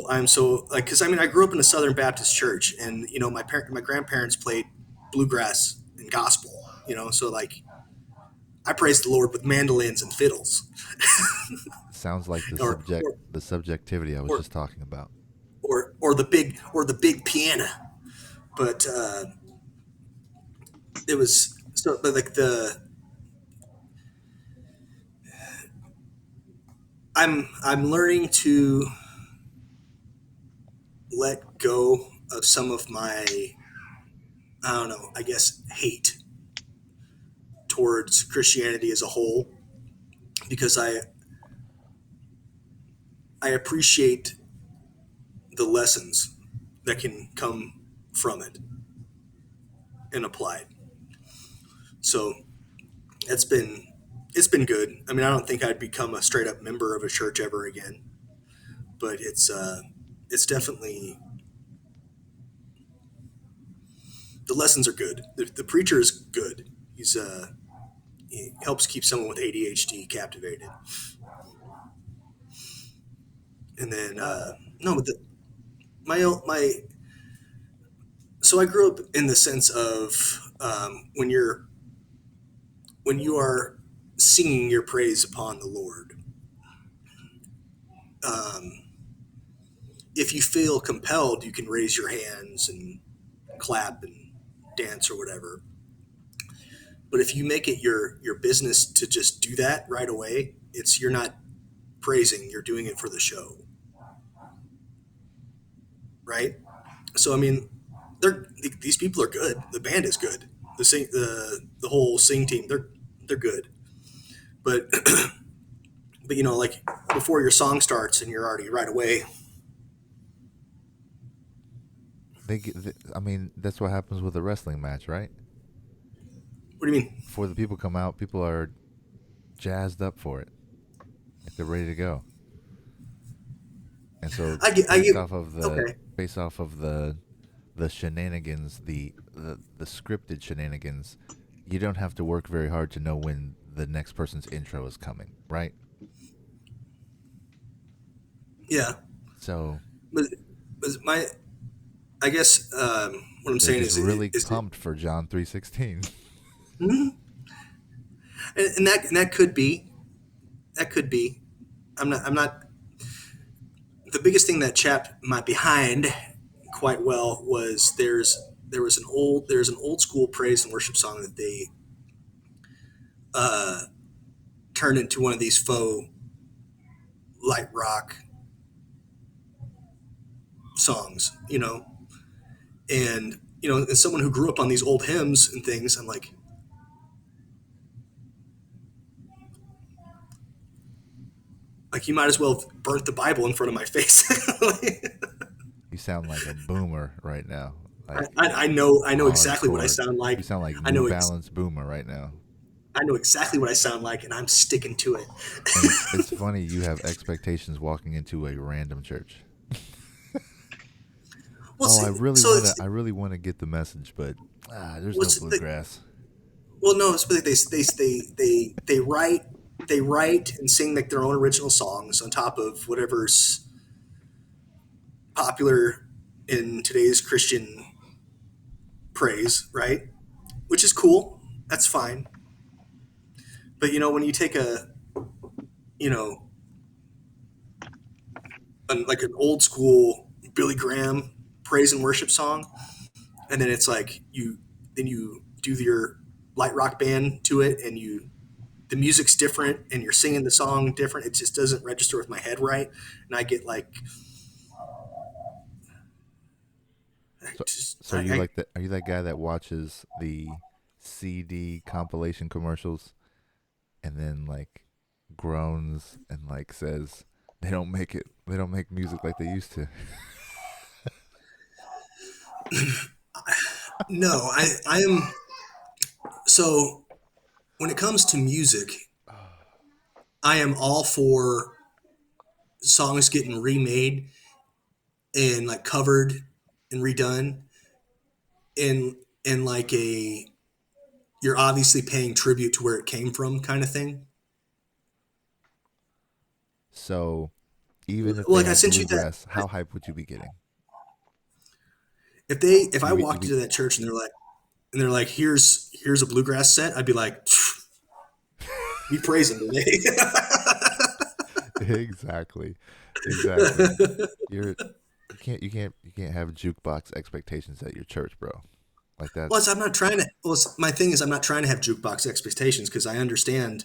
like because I mean I grew up in a Southern Baptist church, and you know my grandparents played bluegrass and gospel, you know, so like I praise the Lord with mandolins and fiddles, Sounds like the or the subjectivity I was or just talking about. or the big piano, but it was so but like the I'm learning to let go of some of my I don't know I guess hate towards Christianity as a whole because I appreciate the lessons that can come from it and applied. So it's been it's been good. I mean, I don't think I'd become a straight up member of a church ever again, but it's definitely the lessons are good. The preacher is good. He helps keep someone with ADHD captivated. And then no, but my so I grew up in the sense of when you are singing your praise upon the Lord, um, if you feel compelled, you can raise your hands and clap and dance or whatever. But if you make it your business to just do that right away, it's you're not praising, you're doing it for the show, right? So I mean, these people are good. The band is good. The whole sing team they're good. But but you know like before your song starts and you're already right away. I mean, that's what happens with a wrestling match, right? What do you mean? Before the people come out, people are jazzed up for it, like they're ready to go. And so, I get okay. based off of the shenanigans, the scripted shenanigans, you don't have to work very hard to know when the next person's intro is coming, right? Yeah, So but my I guess what I'm they're saying just is really is pumped for John 3:16. Mhm. And that could be that could be. I'm not the biggest thing that chapped my behind quite well was there's an old school praise and worship song that they uh, turned into one of these faux light rock songs, you know, and you know, as someone who grew up on these old hymns and things, I'm like you might as well have burnt the Bible in front of my face. You sound like a boomer right now. Like I know exactly what I hardcore. sound like. You sound like I New know Balance boomer right now. I know exactly what I sound like, and I'm sticking to it. And it's funny you have expectations walking into a random church. Well, Oh, see, so it's I really wanna get the message, but there's no what's the bluegrass. well, no, it's like they write and sing like their own original songs on top of whatever's popular in today's Christian praise, right? Which is cool. That's fine. But when you take you know, like an old school Billy Graham praise and worship song, and then it's like then you do your light rock band to it, and the music's different, and you're singing the song different. It just doesn't register with my head right, and I get like, So just so you like that are you that guy that watches the CD compilation commercials and then like groans and like says they don't make music like they used to. no, I am so when it comes to music, I am all for songs getting remade and like covered and redone in like a you're obviously paying tribute to where it came from kind of thing. So even if they Like I had sent you that bluegrass, how hype would you be getting? if I You walked be into that church and they're like here's a bluegrass set, I'd be like be praising today. exactly, exactly. You're you can't have jukebox expectations at your church, bro. Like Well, that's I'm not trying to. Well, my thing is, I'm not trying to have jukebox expectations because I understand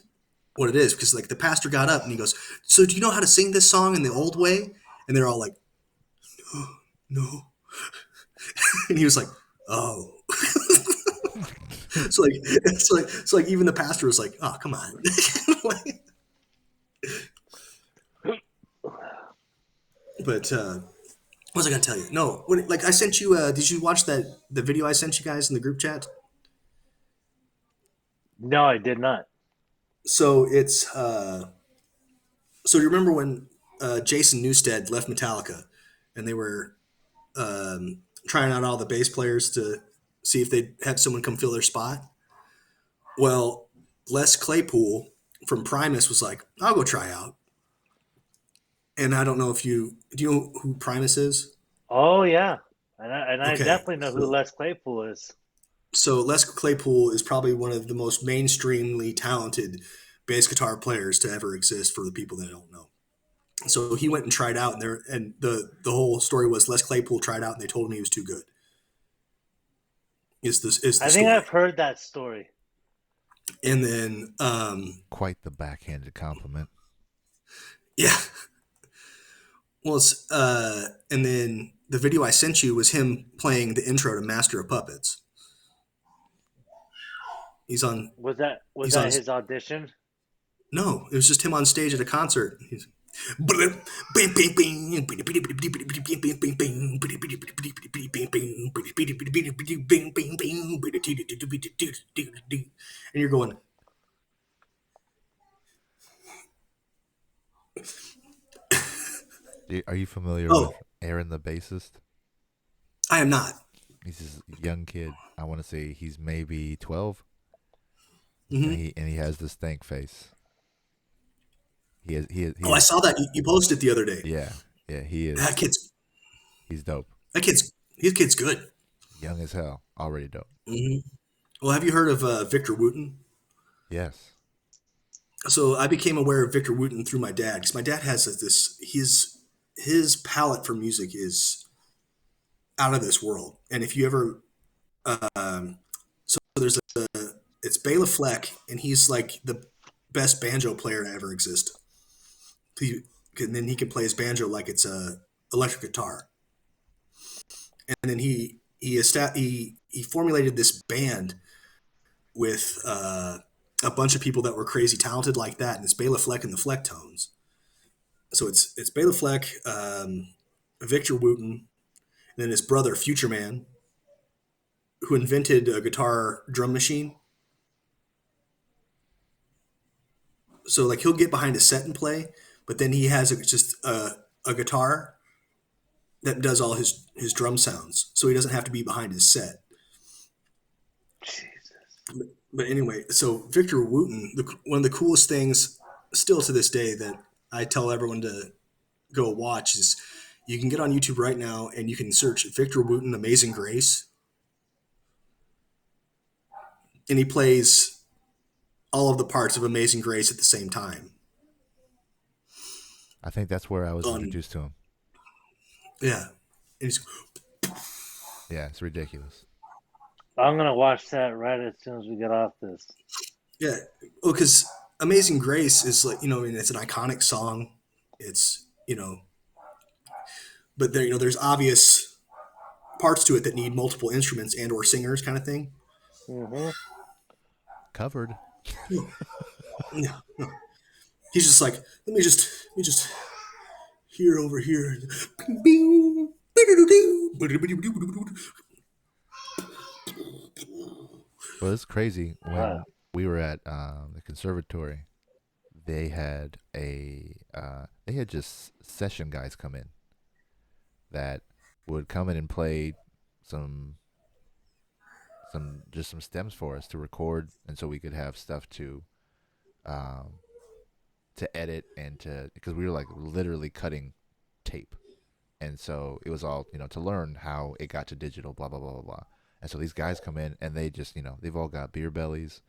what it is. Because like the pastor got up and he goes, "So do you know how to sing this song in the old way?" And they're all like, "Oh, no," and he was like, "Oh." So like it's like even the pastor was like, "Oh, come on." Like, but what was I gonna tell you? No, like I sent you. Did you watch the video I sent you guys in the group chat? No, I did not. So it's so you remember when Jason Newsted left Metallica, and they were trying out all the bass players to see if they'd have someone come fill their spot. Well, Les Claypool from Primus was like, "I'll go try out." And I don't know if do you know who Primus is? Oh yeah, and I Okay, definitely know who Les Claypool is. so Les Claypool is probably one of the most mainstreamly talented bass guitar players to ever exist for the people that don't know. So he went and tried out, and the whole story was Les Claypool tried out, and they told him he was too good. Is the I think I've story? heard that story. And then quite the backhanded compliment. yeah, well, and then the video I sent you was him playing the intro to Master of Puppets. He's on. Was He's on. that his audition? No, it was just him on stage at a concert. He's, and you're going, Are you familiar oh, with Aaron the bassist? I am not. He's this young kid. I want to say he's maybe 12, and Hmm. he has this stank face. He Oh, I is saw that you posted the other day. yeah, yeah, he That is. kid's He's dope. his kid's good. Young as hell, already dope. Hmm. Well, have you heard of Victor Wooten? Yes. So I became aware of Victor Wooten through my dad because my dad has this his palette for music is out of this world. And if you ever so there's it's Bela Fleck, and he's like the best banjo player to ever exist. And then he can play his banjo like it's a electric guitar. And then he formulated this band with a bunch of people that were crazy talented like that, and it's Bela Fleck and the Flecktones. So it's Bela Fleck, Victor Wooten, and then his brother Future Man, who invented a guitar drum machine. So like he'll get behind a set and play, but then he has just a guitar that does all his drum sounds, so he doesn't have to be behind his set. Jesus. But anyway, so Victor Wooten, one of the coolest things still to this day that I tell everyone to go watch is you can get on YouTube right now and you can search Victor Wooten Amazing Grace, and he plays all of the parts of Amazing Grace at the same time. I think that's where I was On introduced to him. Yeah, and he's, Yeah, it's ridiculous. I'm gonna watch that right as soon as we get off this. yeah. Well, because Amazing Grace is like it's an iconic song. It's but there there's obvious parts to it that need multiple instruments and or singers kind of thing. Mm-hmm. Covered. No, no. He's just like, let me just here over here. Well, it's crazy. Wow. When we were at the conservatory, they had just session guys come in that would come in and play some some stems for us to record, and so we could have stuff um, to edit and because we were like literally cutting tape, and so it was all to learn how it got to digital, blah blah blah blah blah. And so these guys come in and they just they've all got beer bellies.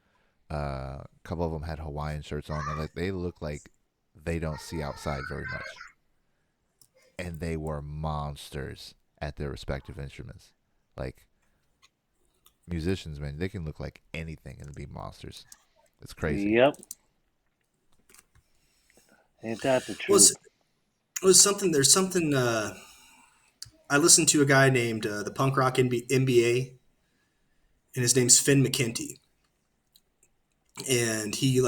A couple of them had Hawaiian shirts on, and like they look like they don't see outside very much, and they were monsters at their respective instruments. Like musicians, man, they can look like anything and be monsters. It's crazy. Yep. Ain't that the Well, truth? it was something. There's something. I listened to a guy named the Punk Rock MBA, and his name's Finn McKenty, and he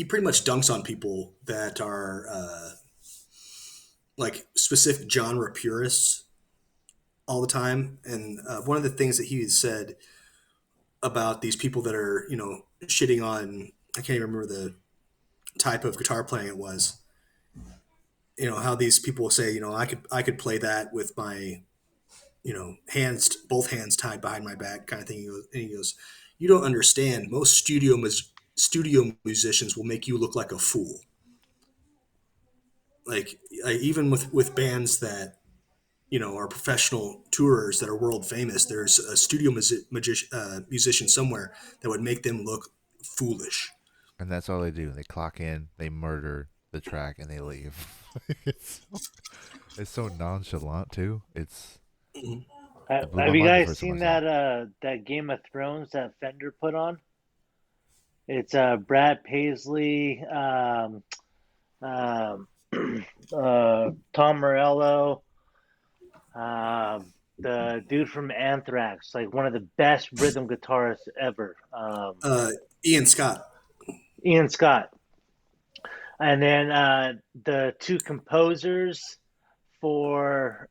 pretty much dunks on people that are like specific genre purists all the time. And one of the things that he said about these people that are shitting on, I can't even remember the type of guitar playing it was. How these people say, I could play that with my hands, both hands tied behind my back, kind of thing. And he goes, you don't understand. Most studio musicians will make you look like a fool. Like even with bands that are professional tourers that are world famous, there's a studio musician somewhere that would make them look foolish. And that's all they do. They clock in, they murder the track, and they leave. It's so nonchalant too. It blew Have my you mind the guys first time seen I saw it. that Game of Thrones that Fender put on? It's Brad Paisley, um, Tom Morello, the dude from Anthrax, like one of the best rhythm guitarists ever, Ian Scott. Ian Scott. And then the two composers for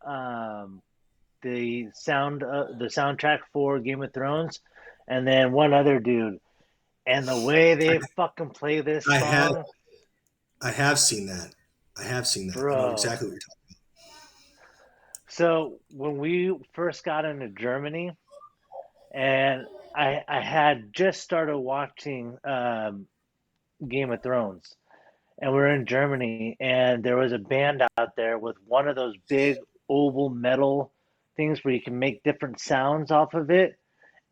the soundtrack for Game of Thrones, and then one other dude. And the way they fucking play this I have song, I have seen that. I have seen that. I know bro. exactly what you're talking So when we first got into Germany, and I had just started watching Game of Thrones, and we're in Germany, and there was a band out there with one of those big oval metal things where you can make different sounds off of it.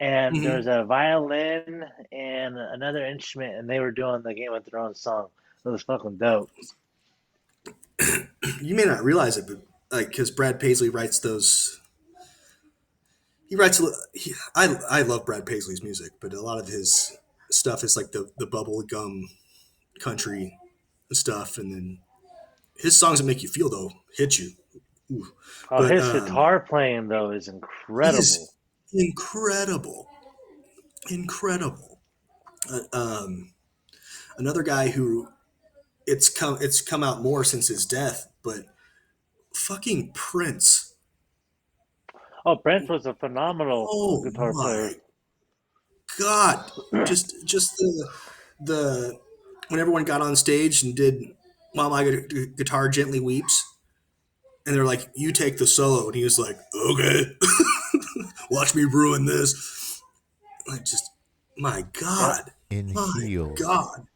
And about. there's a violin and another instrument, and they were doing the Game of Thrones song. It was fucking dope. You may not realize it, but like because Brad Paisley writes those. He writes. I love Brad Paisley's music, but a lot of his stuff is like the bubble gum country stuff, and then his songs that make you feel though hit you. Ooh. Oh, But his guitar playing though is he incredible. is incredible, incredible. Uh, um, Another guy who it's come out more since his death, but fucking Prince. Oh, Brent was a phenomenal Oh guitar my player. God! Just the when everyone got on stage and did "While My Guitar Gently Weeps," and they're like, "You take the solo," and he was like, "Okay, watch me ruin this." Like, just my Yep. God, In my heels. God,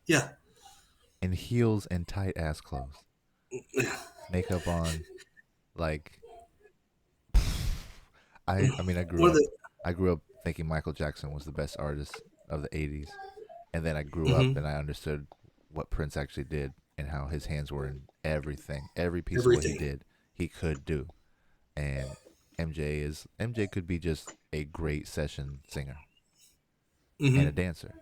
yeah. In heels and tight ass clothes. Makeup on. Like, I mean, One of the I grew up thinking Michael Jackson was the best artist of the 80s. And then I grew up mhm, and I understood what Prince actually did and how his hands were in everything. Every piece of what he everything. did, he could do. And MJ could be just a great session singer and a Hmm. dancer.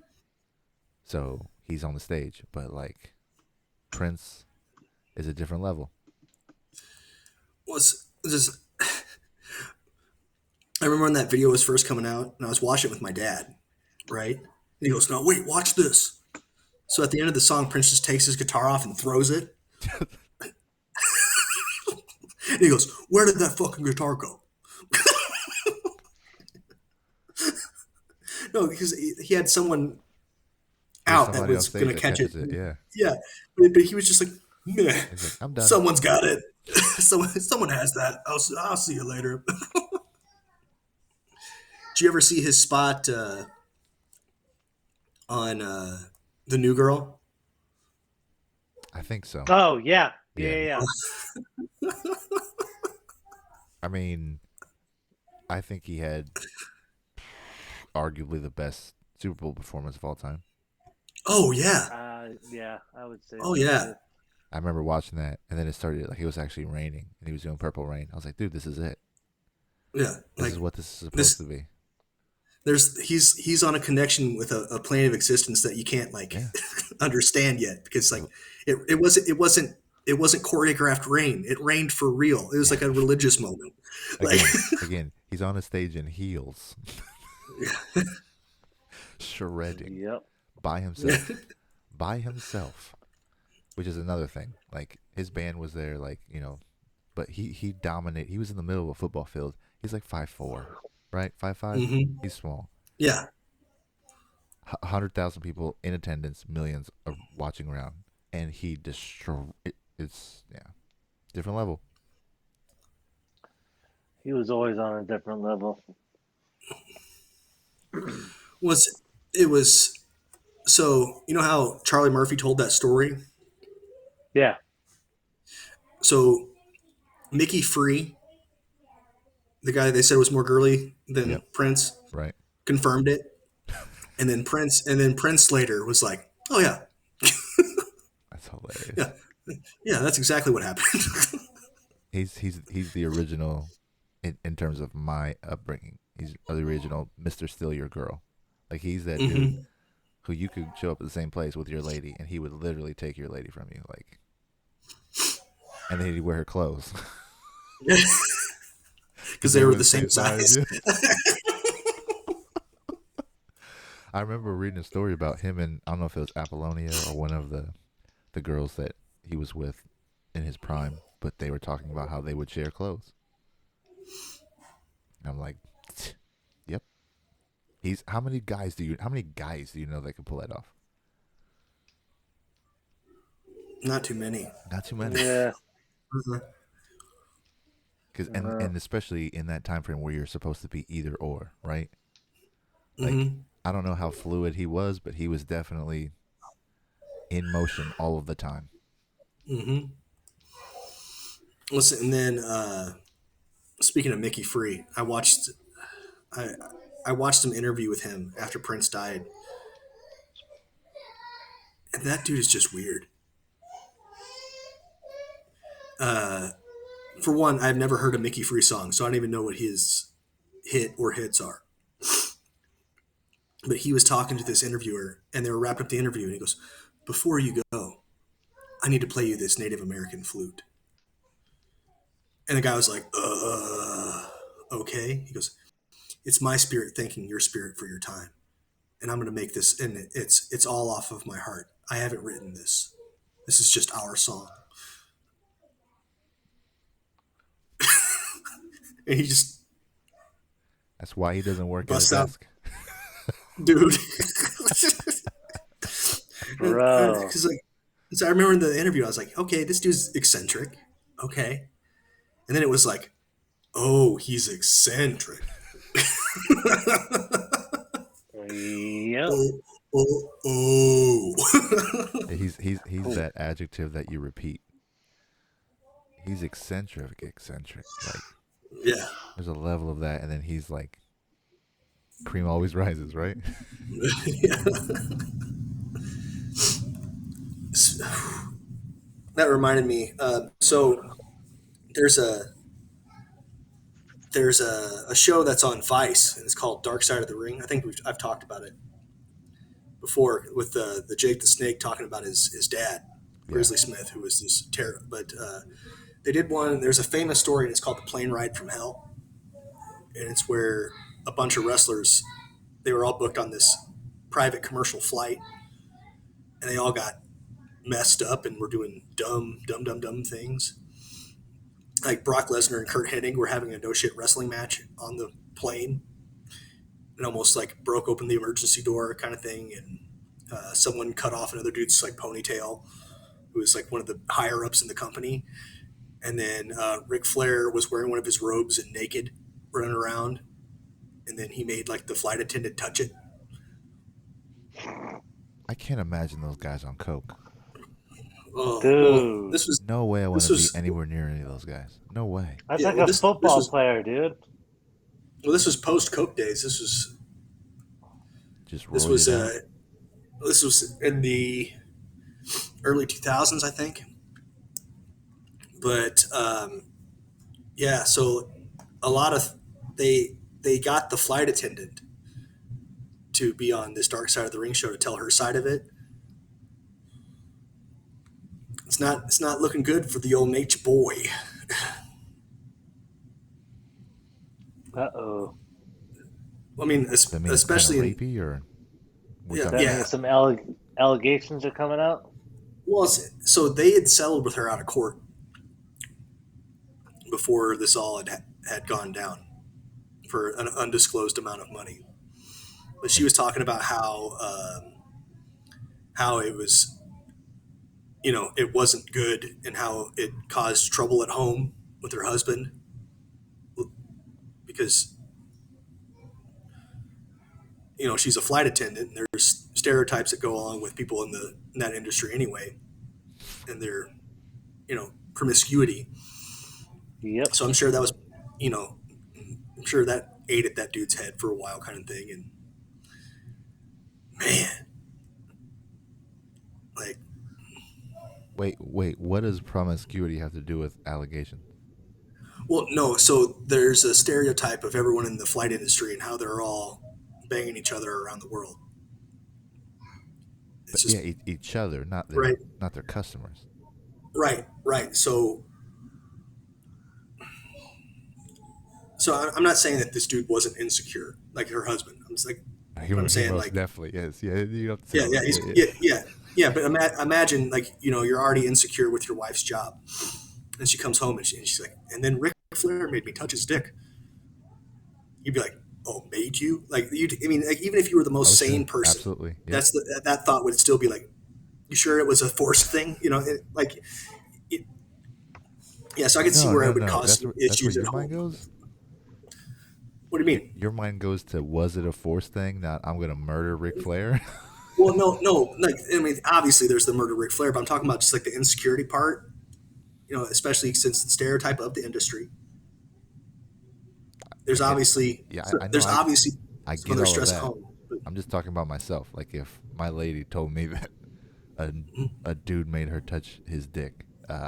So he's on the stage, but like Prince is a different level. Was just I remember when that video was first coming out, and I was watching it with my dad, right? And he goes, "No, wait, watch this." So at the end of the song, Prince just takes his guitar off and throws it, and he goes, "Where did that fucking guitar go?" No, because he had someone There's out that somebody on was stage gonna that catch it. catches it. Yeah. Yeah, but he was just like, "Meh, He's like, I'm done. someone's got it. Someone has that. I'll see you later." Did you ever see his spot on the New Girl? I think so. Oh yeah, yeah, Yeah. yeah. Yeah. I mean, I think he had arguably the best Super Bowl performance of all time. Oh yeah, Yeah, I would say oh so yeah, too. I remember watching that, and then it started like it was actually raining, and he was doing Purple Rain. I was like, dude, this is it. yeah. This Like is what this is supposed this, to be. he's on a connection with a plane of existence that you can't like Yeah. understand yet because like it wasn't choreographed rain. It rained for real. It was like Yeah. a religious moment. Like Again, he's on a stage in heels, shredding Yep. by himself, by himself, which is another thing. Like his band was there, like but he dominated. He was in the middle of a football field. He's like 5'4", right? 5'5". hmm He's small. yeah. 100,000 people in attendance, millions are watching around, and he destroyed. It's different level. He was always on a different level. Was so you know how Charlie Murphy told that story? Yeah. So Mickey Free, the guy they said was more girly than Yep. Prince, Right. confirmed it. And then Prince later was like, "Oh yeah, That's hilarious. yeah, yeah, that's exactly what happened." He's the original in terms of my upbringing. He's the original Mr. Steal Your Girl. Like he's that dude Hmm. who you could show up at the same place with your lady, and he would literally take your lady from you, like, and then he'd wear her clothes Because they were the same size. Yeah. I remember reading a story about him and I don't know if it was Apollonia or one of the girls that he was with in his prime, but they were talking about how they would share clothes. And I'm like, yep. He's how many guys do you know that can pull that off? Not too many. Not too many. Yeah. Mhm. Cause, and especially in that time frame where you're supposed to be either or, right? Like Mhm. I don't know how fluid he was, but he was definitely in motion all of the time. Mhm. Listen, and then speaking of Mickey Free, I I watched some interview with him after Prince died, and that dude is just weird. Uh, for one, I've never heard a Mickey Free song, so I don't even know what his hit or hits are. But he was talking to this interviewer, and they were wrapping up the interview, and he goes, "Before you go, I need to play you this Native American flute." And the guy was like, okay. He goes, "It's my spirit thanking your spirit for your time, and I'm going to make this, and it's all off of my heart. I haven't written this. This is just our song." And he just That's why he doesn't work at a busts out, desk. "Dude." Bro. Because like, so I remember in the interview, I was like, okay, this dude's eccentric, okay, and then it was like, oh, he's eccentric. Yep. Oh, oh. He's that adjective that you repeat. He's eccentric. Like Yeah. there's a level of that, and then he's like, cream always rises, right? Yeah. That reminded me. So there's a show that's on Vice, and it's called Dark Side of the Ring. I think I've talked about it before with the Jake the Snake talking about his dad, Yeah. Grizzly Smith, who was this terror. But they did one. There's a famous story, and it's called The Plane Ride from Hell, and it's where a bunch of wrestlers, they were all booked on this private commercial flight, and they all got messed up and were doing dumb things. Like Brock Lesnar and Kurt Hennig were having a no shit wrestling match on the plane, and almost like broke open the emergency door kind of thing, and someone cut off another dude's like ponytail, who was like one of the higher ups in the company, and then Ric Flair was wearing one of his robes and naked, running around, and then he made like the flight attendant touch it. I can't imagine those guys on coke. Oh, Dude. well, this was No way I want This to be was- anywhere near any of those guys. No way. That's Yeah, like well, a this football was- player, dude. this was post Coke days. This was Just this roll was it out. this was in the early 2000s, I think. But yeah, so a lot of they got the flight attendant to be on this Dark Side of the Ring show to tell her side of it. It's not looking good for the old nature boy. Uh-oh. I mean, That means especially kind in, of rapey, or we're Yeah, talking- That yeah. means some allegations are coming out? well, so they had settled with her out of court before this all had gone down for an undisclosed amount of money. But she was talking about how it was, it wasn't good, and how it caused trouble at home with her husband because she's a flight attendant, and there's stereotypes that go along with people in that industry anyway, and their promiscuity. Yep. So I'm sure that was, I'm sure that ate at that dude's head for a while, kind of thing. And man, like, Wait. What does promiscuity have to do with allegations? well, no. So there's a stereotype of everyone in the flight industry and how they're all banging each other around the world. It's just Yeah, each other, not Right. their customers. right. So I'm not saying that this dude wasn't insecure, like her husband. I'm just like, I'm saying, most like- definitely is. Yeah, you don't have to say yeah, all that. yeah. But imagine, like, you're already insecure with your wife's job, and she comes home and she's like, and then Ric Flair made me touch his dick. You'd be like, oh, made you? Like, I mean, like, even if you were the most Oh, sure. sane person, Absolutely. Yeah. that's that thought would still be like, you sure it was a forced thing? Yeah. So I could see where it would cause some That's issues where at your mind home. goes. What do you mean? Your mind goes to, was it a force thing? Not, I'm gonna murder Ric Flair. Well, no. Like, I mean, obviously there's the murder of Ric Flair, but I'm talking about just like the insecurity part. Especially since the stereotype of the industry. There's obviously, Yeah, I know, there's obviously I some get other all of stress at that. home. But I'm just talking about myself. Like, if my lady told me that a dude made her touch his dick,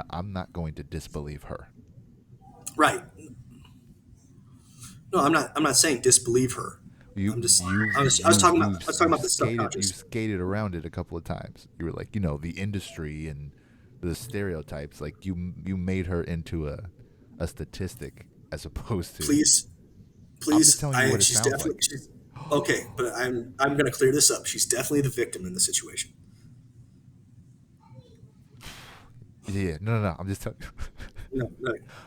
I'm not going to disbelieve her. right. No, I'm not saying disbelieve her. You, I'm just- you, I was talking about- you I was talking about the skated, subconscious. You skated around it a couple of times. You were like, the industry and the stereotypes. Like, you made her into a statistic as opposed to. Please, just telling you what it she's sounds definitely like. she's, okay, but I'm going to clear this up. She's definitely the victim in the situation. Yeah, no. I'm just telling. No,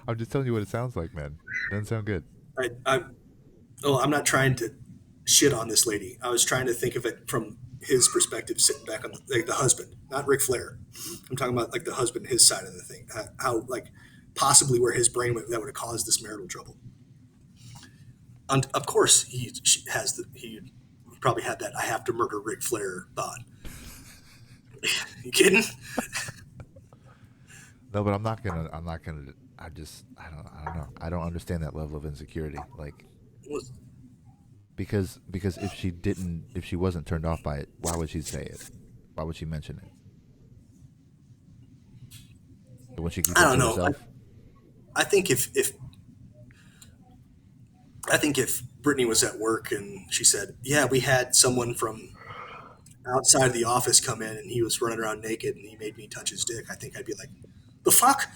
I'm just telling you what it sounds like, man. Doesn't sound good. I'm not trying to shit on this lady. I was trying to think of it from his perspective, sitting back on the husband, not Ric Flair. I'm talking about like the husband, his side of the thing. How like possibly where his brain went that would have caused this marital trouble. And of course, he probably had that I have to murder Ric Flair thought. You kidding? No, but I'm not gonna. I don't know. I don't understand that level of insecurity. Like, because if she wasn't turned off by it, why would she say it? Why would she mention it? Would she keep it I to don't know. herself? I think if Brittany was at work and she said, "Yeah, we had someone from outside of the office come in and he was running around naked and he made me touch his dick," I think I'd be like, "The fuck?"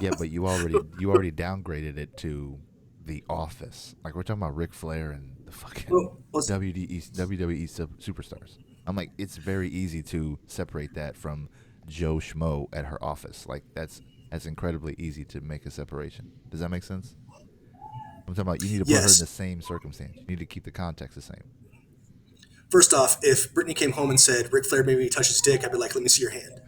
Yeah, but you already downgraded it to the office. Like we're talking about Ric Flair and the fucking Well, WWE superstars. I'm like, it's very easy to separate that from Joe Schmo at her office. Like that's incredibly easy to make a separation. Does that make sense? I'm talking about you need to put her in yes. the same circumstance. You need to keep the context the same. First off, if Brittany came home and said Ric Flair made me touch his dick, I'd be like, "Let me see your hand."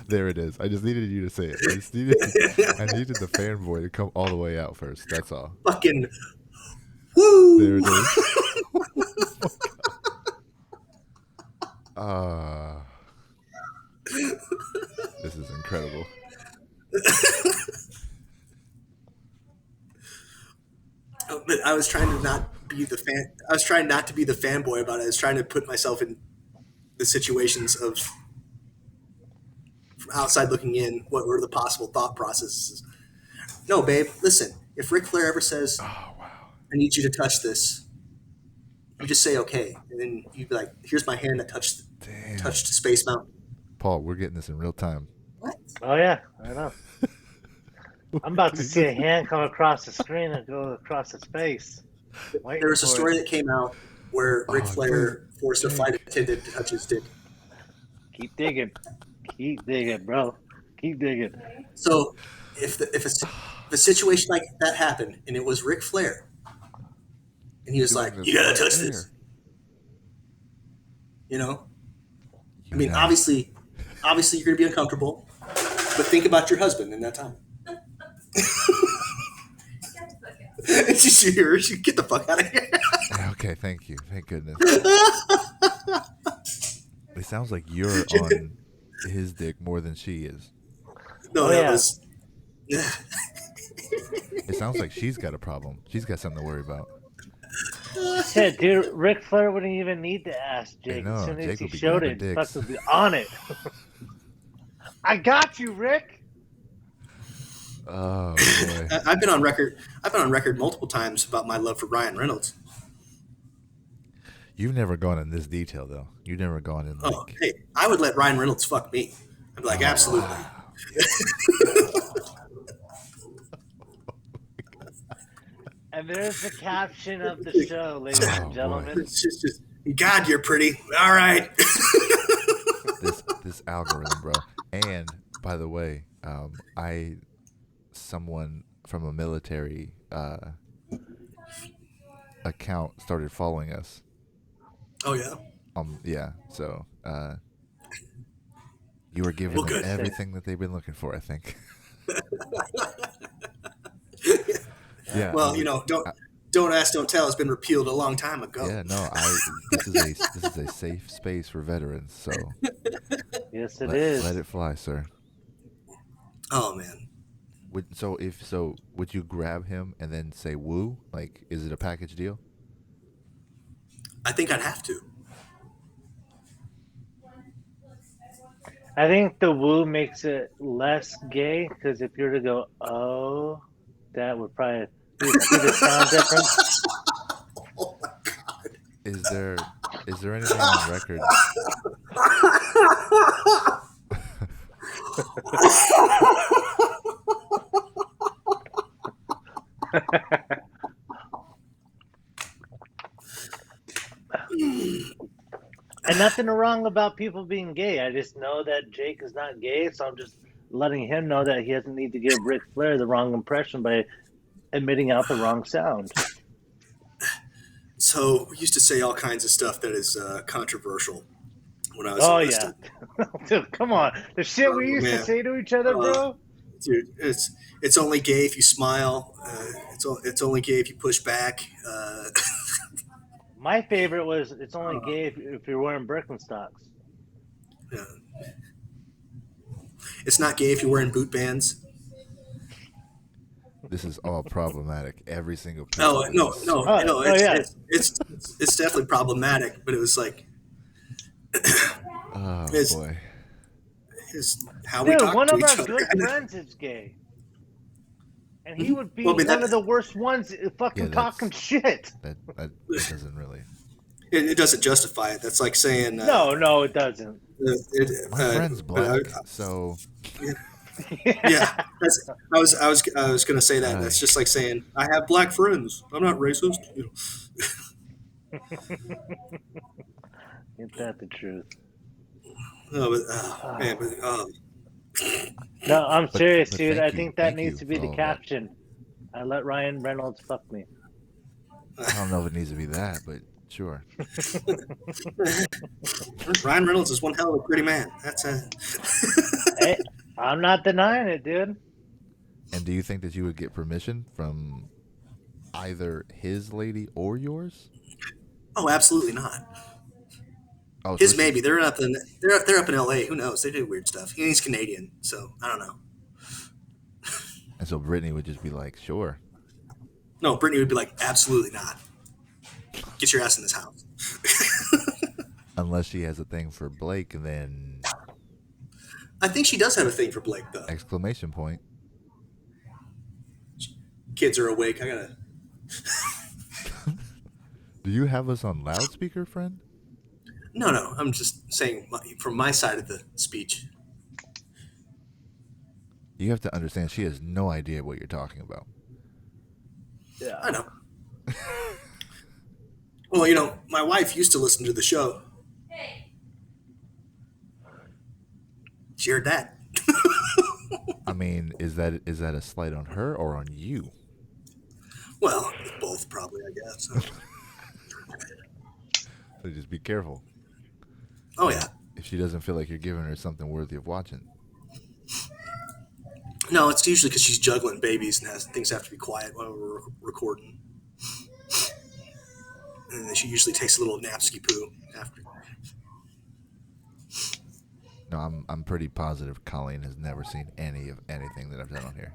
There it is. I just needed you to say it. I needed the fanboy to come all the way out first. That's all. Fucking woo! There it is. This is incredible. But I was trying to not be the fan. I was trying not to be the fanboy about it. I was trying to put myself in the situations of from outside looking in. What were the possible thought processes? No, babe. Listen. If Ric Flair ever says, Oh wow. "I need you to touch this," you just say okay, and then you'd be like, "Here's my hand that touched Space Mountain." Paul, we're getting this in real time. What? Oh yeah, I know. I'm about to see a hand come across the screen and go across his face. There was a story that came out where Ric Flair forced a flight attendant to touch his dick. Keep digging, bro. Keep digging. So, if a situation like that happened and it was Ric Flair, and he was like, "You gotta touch this," you know. I mean, obviously, you're gonna be uncomfortable, but think about your husband in that time. It's just yours. You get the fuck out of here. Okay, thank you. Thank goodness. It sounds like you're on his dick more than she is. No, that was. It sounds like she's got a problem. She's got something to worry about. Shit, dude, Ric Flair wouldn't even need to ask Jake. No, As soon as Jake he would be showed grabbing it, dicks. Fuck would be on it. I got you, Rick. Oh boy. I've been on record multiple times about my love for Ryan Reynolds. You've never gone in this detail though. You've never gone in like. Oh, hey, I would let Ryan Reynolds fuck me. I'd be like, absolutely. Wow. And there's the caption of the show, ladies and boy. gentlemen. It's just, God, you're pretty. All right. This algorithm, bro. And by the way, someone from a military account started following us. Oh yeah. Yeah. So you were giving Well, them good. everything that they've been looking for, I think. Yeah. Well, don't ask, don't tell. It's been repealed a long time ago. Yeah. No. This is a safe space for veterans. So Yes, it is. let it fly, sir. Oh man. Would you grab him and then say woo? Like, is it a package deal? I think I'd have to. I think the woo makes it less gay because if you were to go, oh, that would probably do the sound different. Oh my god. Is there anything on record? And nothing wrong about people being gay. I just know that Jake is not gay, so I'm just letting him know that he doesn't need to give Ric Flair the wrong impression by emitting out the wrong sound. So we used to say all kinds of stuff that is controversial when I was Oh enlisted. yeah, dude, come on, the shit we used to man. say to each other, bro. Dude, it's only gay if you smile. It's only gay if you push back. My favorite was it's only gay if you're wearing Birkenstocks. Yeah. It's not gay if you're wearing boot bands. This is all problematic. Every single piece No, of it no, is- no, Oh, no. oh, yeah. It's definitely problematic, but it was like Oh It's- boy. it's how we Dude, talk one to of each our other. good friends is gay. And he would be Well, but one that- of the worst ones fucking Yeah, talking shit. That doesn't really. It doesn't justify it. That's like saying No, it doesn't. My friend's black, so Yeah, I was gonna say that. That's just like saying I have black friends. I'm not racist. You know. Ain't that the truth? No, but man, but No, I'm serious, but dude. thank I you. think that Thank needs you to be for the all that. caption. I let Ryan Reynolds fuck me. I don't know if it needs to be that, but sure. Ryan Reynolds is one hell of a pretty man. That's a. Hey, I'm not denying it, dude. And do you think that you would get permission from either his lady or yours? Oh, absolutely not. Oh, His so maybe they're up in L.A. Who knows? They do weird stuff. He's Canadian, so I don't know. And so Brittany would just be like, sure. No, Brittany would be like, absolutely not. Get your ass in this house. Unless she has a thing for Blake, and then I think she does have a thing for Blake, though. exclamation point. Kids are awake. I gotta. Do you have us on loudspeaker, friend? No. I'm just saying from my side of the speech. You have to understand, she has no idea what you're talking about. Yeah. I know. Well, you know, my wife used to listen to the show. She heard that. I mean, is that a slight on her or on you? Well, both probably, I guess. So just be careful. Oh yeah. If she doesn't feel like you're giving her something worthy of watching. No, it's usually because she's juggling babies and things have to be quiet while we're recording. And then she usually takes a little napsky poo after. No, I'm pretty positive Colleen has never seen any of anything that I've done on here.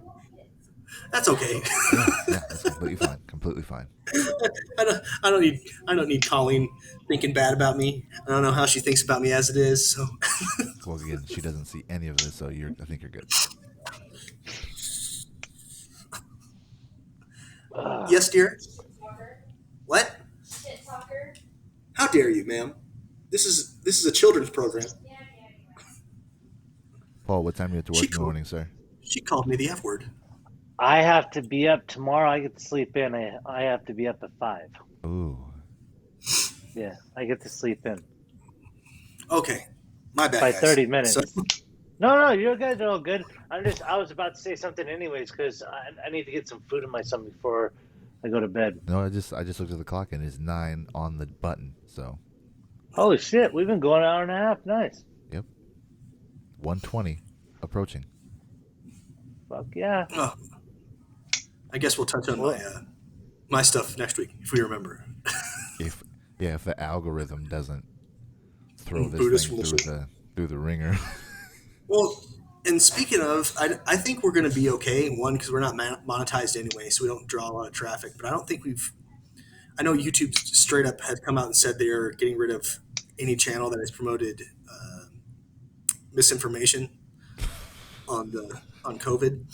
That's okay. Yeah, that's completely fine. Completely fine. I don't need Colleen thinking bad about me. I don't know how she thinks about me as it is. So Well, again, she doesn't see any of this, so I think you're good. yes, dear. What? How dare you, ma'am? This is a children's program. Paul, what time do you have to work in the morning, sir? She called me the F word. I have to be up tomorrow. I get to sleep in. I have to be up at 5. Ooh. Yeah, I get to sleep in Okay, my bad. by guys. 30 minutes. So, No, you guys are all good. I was about to say something anyways because I need to get some food in my stomach before I go to bed. No, I just looked at the clock and it's 9 on the button. So, Holy shit, we've been going an hour and a half. Nice. yep. 1:20 approaching. Fuck yeah. oh, I guess we'll touch on my stuff next week if we remember. If the algorithm doesn't throw Boot us this from thing through the ringer. Well, and speaking of, I think we're going to be okay. One, because we're not monetized anyway, so we don't draw a lot of traffic. But I don't think I know YouTube straight up has come out and said they're getting rid of any channel that has promoted misinformation on COVID.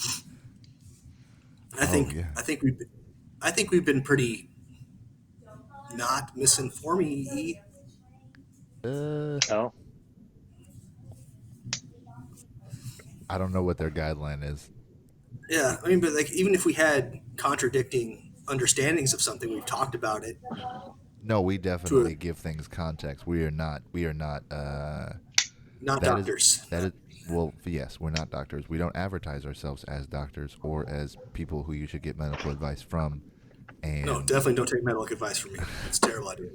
I think we've been pretty not misinforming. No. I don't know what their guideline is. Yeah, I mean, but like even if we had contradicting understandings of something, we've talked about it. No, we definitely give things context. We are not Not doctors. well, yes, we're not doctors. We don't advertise ourselves as doctors or as people who you should get medical advice from. And No, definitely don't take medical advice from me. It's a terrible idea.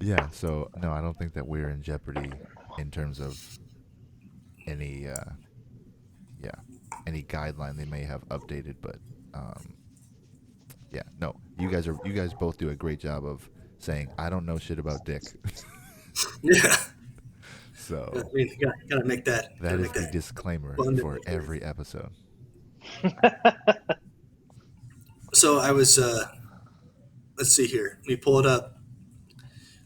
yeah, so no, I don't think that we're in jeopardy in terms of any, yeah, any guideline they may have updated. But yeah, no, you guys both do a great job of saying I don't know shit about dick. Yeah. So I mean, you gotta make that. that Gotta is make the that disclaimer abundantly for clear. every episode. So I was. Let's see here. Let me pull it up.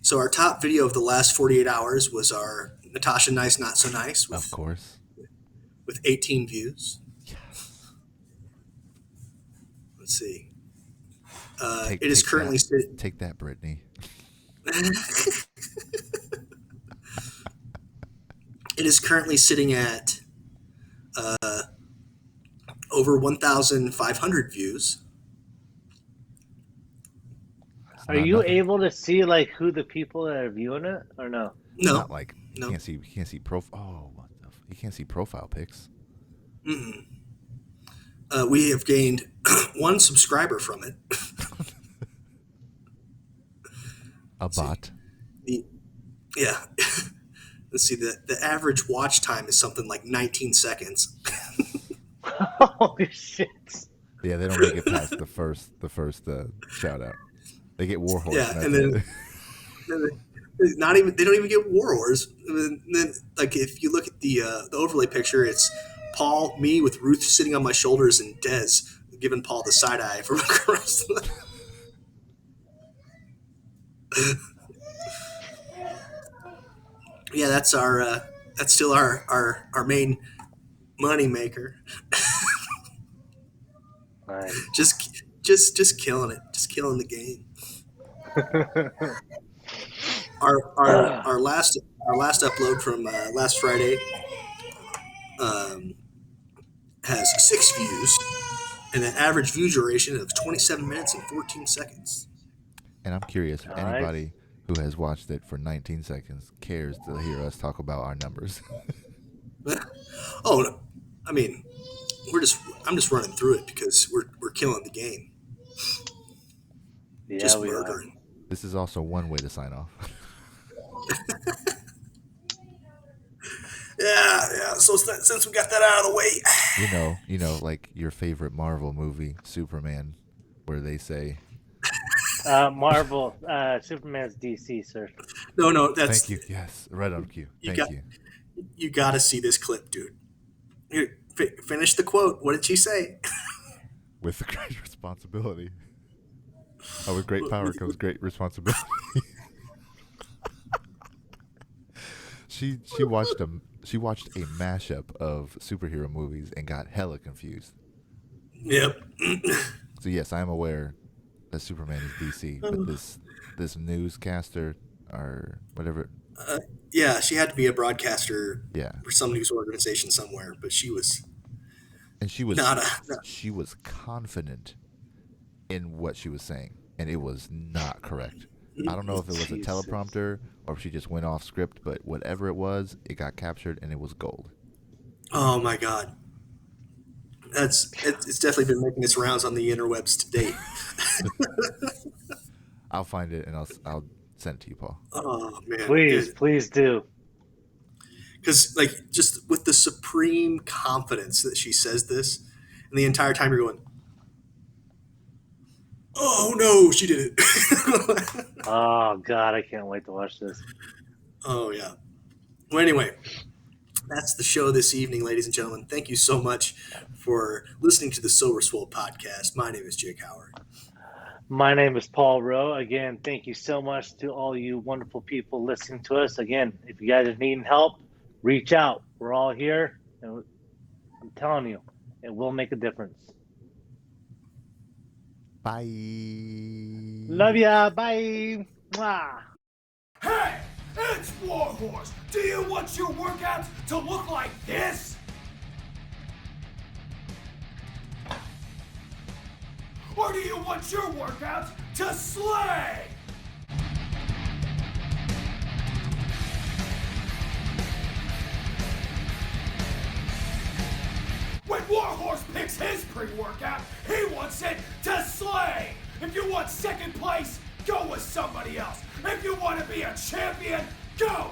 So our top video of the last 48 hours was our Natasha Nice Not So Nice Of course. with 18 views. Yes. Let's see. Take, It is take currently that, take that, Brittany. it is currently sitting at over 1,500 views. It's Are not you nothing. able to see like who the people that are viewing it or no? No, Not like no. you can't see profile. Oh, what the you can't see profile pics. Mm-mm. We have gained one subscriber from it. A bot. Yeah. Let's see. The average watch time is something like 19 seconds. Holy shit! Yeah, they don't make it past the first shout out. They get Warhorse. Yeah, And and not even they don't even get War Wars. And then, like, if you look at the overlay picture, it's Paul, me with Ruth sitting on my shoulders, and Dez giving Paul the side eye from across. Yeah, that's still our main money maker. Nice. Just killing it, just killing the game. Our last upload from last Friday has 6 views and an average view duration of 27 minutes and 14 seconds. And I'm curious if Nice. anybody who has watched it for 19 seconds cares to hear us talk about our numbers. Oh, no. I mean, I'm just running through it because we're killing the game. Yeah, Just we are. murdering. This is also one way to sign off. Yeah. So since we got that out of the way, You know, like your favorite Marvel movie, Superman, where they say, Marvel, Superman's DC, sir. no, that's "Thank you." Yes, right on cue. You Thank got- you. you got to see this clip, dude. Here, finish the quote. What did she say? With the great responsibility. With great power comes great responsibility. She watched a mashup of superhero movies and got hella confused. Yep. So yes, I am aware that Superman is DC, but this newscaster or whatever, Yeah, she had to be a broadcaster yeah, for some news organization somewhere, but she was and she was not she was confident in what she was saying, and it was not correct. I don't know if it was a Jesus. teleprompter or if she just went off script, but whatever it was, it got captured and it was gold. Oh my god. It's definitely been making its rounds on the interwebs to date. I'll find it and I'll send it to you, Paul. Oh man. Please do. Because like just with the supreme confidence that she says this, and the entire time you're going, "Oh no, she did it." Oh God, I can't wait to watch this. Oh yeah. Well, anyway, that's the show this evening, ladies and gentlemen. Thank you so much for listening to the Sober Swole podcast. My name is Jake Howard. My name is Paul Rowe. Again, thank you so much to all you wonderful people listening to us. Again, if you guys are needing help, reach out. We're all here, and I'm telling you, it will make a difference. Bye. Love ya. Bye. Mwah. Hey, it's Warhorse. Do you want your workouts to look like this? Or do you want your workouts to slay? When Warhorse picks his pre-workout, he wants it to slay. If you want second place, go with somebody else. If you want to be a champion, go